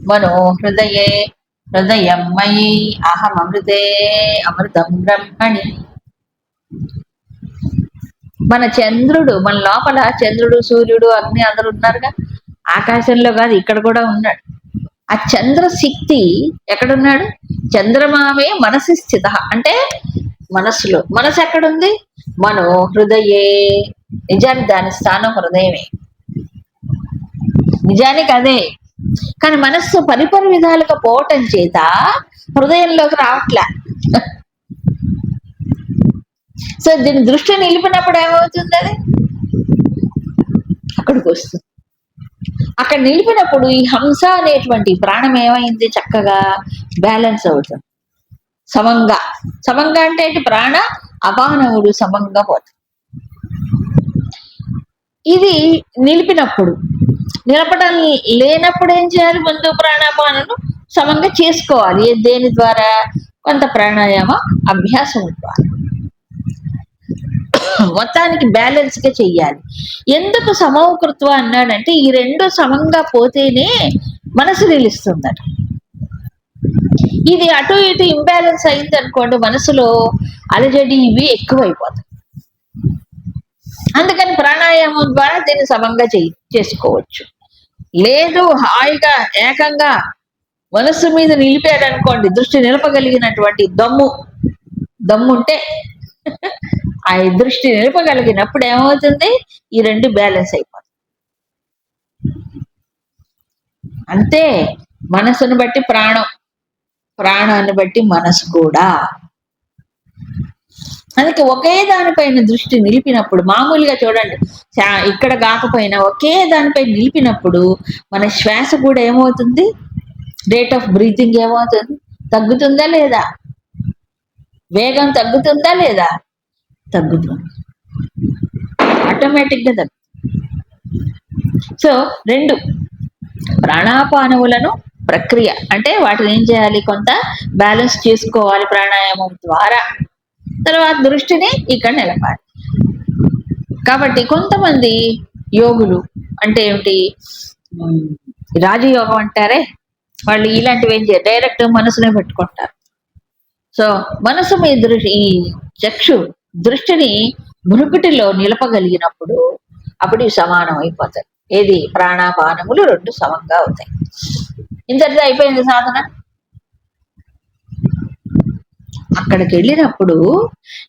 మనో హృదయే హృదయం మయి అహమృతే అమృతం బ్రహ్మణి. మన చంద్రుడు, మన లోపల చంద్రుడు, సూర్యుడు, అగ్ని అందరూ ఉన్నారుగా. ఆకాశంలో కాదు, ఇక్కడ కూడా ఉన్నాడు. ఆ చంద్రశక్తి ఎక్కడున్నాడు? చంద్రమామే మనసి స్థిత అంటే మనస్సులో. మనసు ఎక్కడుంది? మనో హృదయే. నిజానికి దాని స్థానం హృదయమే, నిజానికి అదే. కానీ మనస్సు పరిపరి విధాలుగా పోవటం చేత హృదయంలోకి రావట్లే. సో దీని దృష్టి నిలిపినప్పుడు ఏమవుతుంది? అది అక్కడికి వస్తుంది. అక్కడ నిలిపినప్పుడు ఈ హంస అనేటువంటి ప్రాణం ఏమైంది, చక్కగా బ్యాలెన్స్ అవుతుంది సమంగా. సమంగా అంటే ఏంటి, ప్రాణ అపానములు సమంగా పోతుంది. ఇది నిలిపినప్పుడు. నిలపడం లేనప్పుడు ఏం చేయాలి, ముందు ప్రాణాపానను సమంగా చేసుకోవాలి. దేని ద్వారా, కొంత ప్రాణాయామ అభ్యాసం ద్వారా మొత్తానికి బ్యాలెన్స్ గా చెయ్యాలి. ఎందుకు సమౌకృత్వ అన్నాడంటే ఈ రెండు సమంగా పోతేనే మనసు నిలుస్తుందట. ఇది అటు ఇటు ఇంబ్యాలెన్స్ అయింది అనుకోండి, మనసులో అలజడి ఇవి ఎక్కువైపోతాయి. అందుకని ప్రాణాయామం ద్వారా దీన్ని సమంగా చేసుకోవచ్చు. లేదు హాయిగా ఏకంగా మనస్సు మీద నిలిపాడనుకోండి, దృష్టి నిలపగలిగినటువంటి దమ్ముంటే ఆ దృష్టి నిలపగలిగినప్పుడు ఏమవుతుంది, ఈ రెండు బ్యాలెన్స్ అయిపోతుంది. అంతే, మనసును బట్టి ప్రాణం, ప్రాణాన్ని బట్టి మనసు కూడా. అందుకే ఒకే దానిపైన దృష్టి నిలిపినప్పుడు, మామూలుగా చూడండి ఇక్కడ కాకపోయినా ఒకే దానిపై నిలిపినప్పుడు మన శ్వాస కూడా ఏమవుతుంది, రేట్ ఆఫ్ బ్రీతింగ్ ఏమవుతుంది, తగ్గుతుందా లేదా, వేగం తగ్గుతుందా లేదా, తగ్గుతుంది, ఆటోమేటిక్గా తగ్గుతుంది. సో రెండు ప్రాణాపానములను ప్రక్రియ అంటే వాటిని ఏం చేయాలి, కొంత బ్యాలెన్స్ చేసుకోవాలి ప్రాణాయామం ద్వారా. తర్వాత దృష్టిని ఇక్కడ నిలపాలి. కాబట్టి కొంతమంది యోగులు అంటే ఏమిటి, రాజయోగం అంటారే, వాళ్ళు ఇలాంటివి ఏం చేయరు, డైరెక్ట్ మనసునే పెట్టుకుంటారు. సో మనసు మీద ఈ చక్షు దృష్టిని మృకుటిలో నిలపగలిగినప్పుడు అప్పుడు సమానం అయిపోతాయి. ఏది, ప్రాణాపానములు రెండు సమంగా అవుతాయి. ఇంతటితో అయిపోయింది సాధన. అక్కడికి వెళ్ళినప్పుడు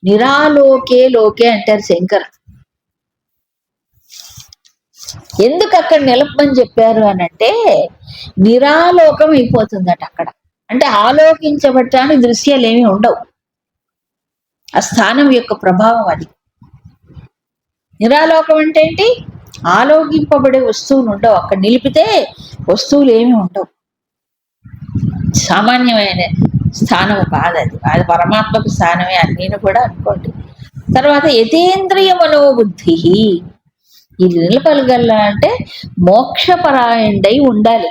నిరాలోకే లోకే అంటారు శంకర్. ఎందుకు అక్కడ నిలపమని చెప్పారు అని అంటే, నిరాలోకం అయిపోతుందట అక్కడ. అంటే ఆలోకించబట్టానికి దృశ్యాలు ఏమి ఉండవు, ఆ స్థానం యొక్క ప్రభావం అది. నిరాలోకం అంటే ఏంటి, ఆలోకింపబడే వస్తువులు ఉండవు అక్కడ, నిలిపితే వస్తువులు ఏమి ఉండవు. సామాన్యమైన స్థానం కాదు అది, అది పరమాత్మకు స్థానమే అన్నీను కూడా అనుకోండి. తర్వాత యతేంద్రియ మనోబుద్ధి, ఇది నిలపగలంటే మోక్షపరాయణుడై ఉండాలి.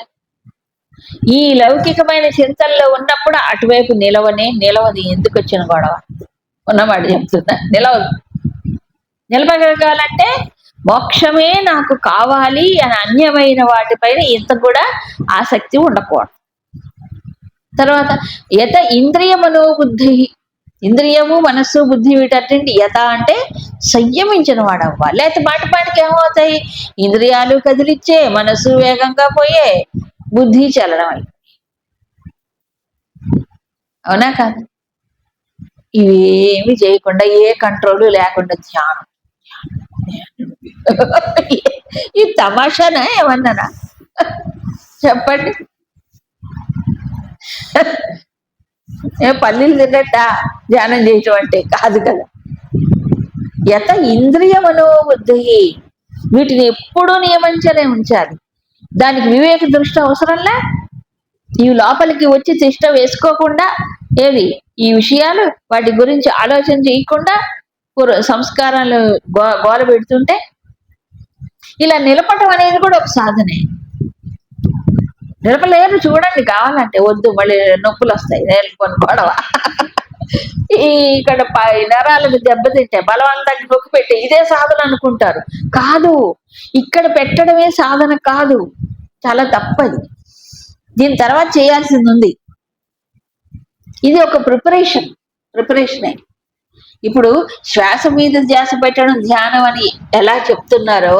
ఈ లౌకికమైన చింతనలో ఉన్నప్పుడు అటువైపు నిలవది. ఎందుకు వచ్చిన గొడవ ఉన్నవాడు చెప్తున్నా, నిలపగలగాలంటే మోక్షమే నాకు కావాలి అని అన్యమైన వాటిపైన ఇంత కూడా ఆసక్తి ఉండకూడదు. తర్వాత యత ఇంద్రియ మనోబుద్ధి, ఇంద్రియము మనస్సు బుద్ధి వీటంటే యత అంటే సంయమించిన వాడు అవ్వాలి. లేకపోతే మాటిపాటికి ఏమవుతాయి, ఇంద్రియాలు కదిలిచ్చే, మనస్సు వేగంగా పోయే, బుద్ధి చలనం అయి, అవునా కాదు? ఇవేమి చేయకుండా, ఏ కంట్రోల్ లేకుండా ధ్యానం. ఈ తమాషానా ఏమన్నానా చెప్పండి, పల్లీలు తిన్నట్ట ధ్యానం చేయటం అంటే కాదు కదా. యత ఇంద్రియ మనోబుద్ధి, వీటిని ఎప్పుడూ నియమించలే ఉంచాలి. దానికి వివేక దృష్టి అవసరంలే. ఇవి లోపలికి వచ్చి తిష్ట వేసుకోకుండా, ఏది ఈ విషయాలు వాటి గురించి ఆలోచన చేయకుండా సంస్కారాలు గోల పెడుతుంటే, ఇలా నిలపటం అనేది కూడా ఒక సాధనే. నిలపలేరు చూడండి, కావాలంటే వద్దు, మళ్ళీ నొప్పులు వస్తాయి, నేర్చుకొని గొడవ. ఇక్కడ నరాలకు దెబ్బతింటే బలవంతానికి నొక్కి పెట్టే ఇదే సాధన అనుకుంటారు. కాదు, ఇక్కడ పెట్టడమే సాధన కాదు, చాలా తప్పది. దీని తర్వాత చేయాల్సింది ఉంది. ఇది ఒక ప్రిపరేషనే. ఇప్పుడు శ్వాస మీద ధ్యాస పెట్టడం ధ్యానం అని ఎలా చెప్తున్నారో,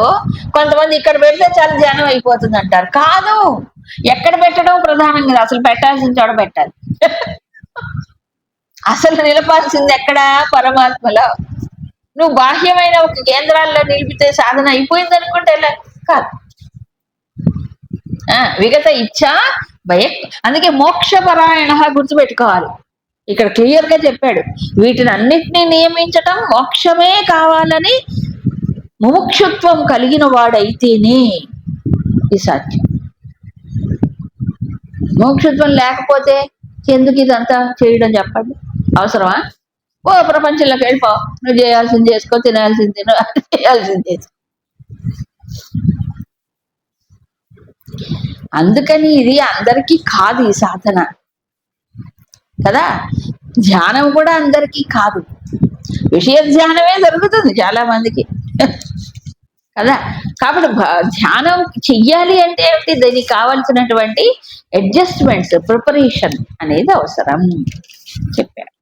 కొంతమంది ఇక్కడ పెడితే చాలా ధ్యానం అయిపోతుంది అంటారు. కాదు, ఎక్కడ పెట్టడం ప్రధానంగా, అసలు పెట్టాల్సిన చోట పెట్టాలి. అసలు నిలపాల్సింది ఎక్కడ, పరమాత్మలో. నువ్వు బాహ్యమైన ఒక కేంద్రాల్లో నిలిపితే సాధన అయిపోయింది అనుకుంటే కాదు. విగత ఇచ్చా అందుకే మోక్షపరాయణ గుర్తుపెట్టుకోవాలి. ఇక్కడ క్లియర్ గా చెప్పాడు, వీటిని అన్నిటినీ నియమించటం మోక్షమే కావాలని ముముక్షుత్వం కలిగిన వాడైతేనే. ఈ సాధ్యం. మోక్షత్వం లేకపోతే ఎందుకు ఇదంతా చేయడం చెప్పండి? అవసరమా? ఓ ప్రపంచంలోకి వెళ్ళిపో, నువ్వు చేయాల్సింది చేసుకో, తినాల్సింది తిను, చేయాల్సింది చేసుకో. అందుకని ఇది అందరికీ కాదు ఈ సాధన కదా. ధ్యానం కూడా అందరికీ కాదు, విషయ ధ్యానమే జరుగుతుంది చాలా మందికి కదా. కాబట్టి ధ్యానం చెయ్యాలి అంటే ఏమిటి, దానికి కావాల్సినటువంటి అడ్జస్ట్మెంట్స్, ప్రిపరేషన్ అనేది అవసరం చెప్పారు.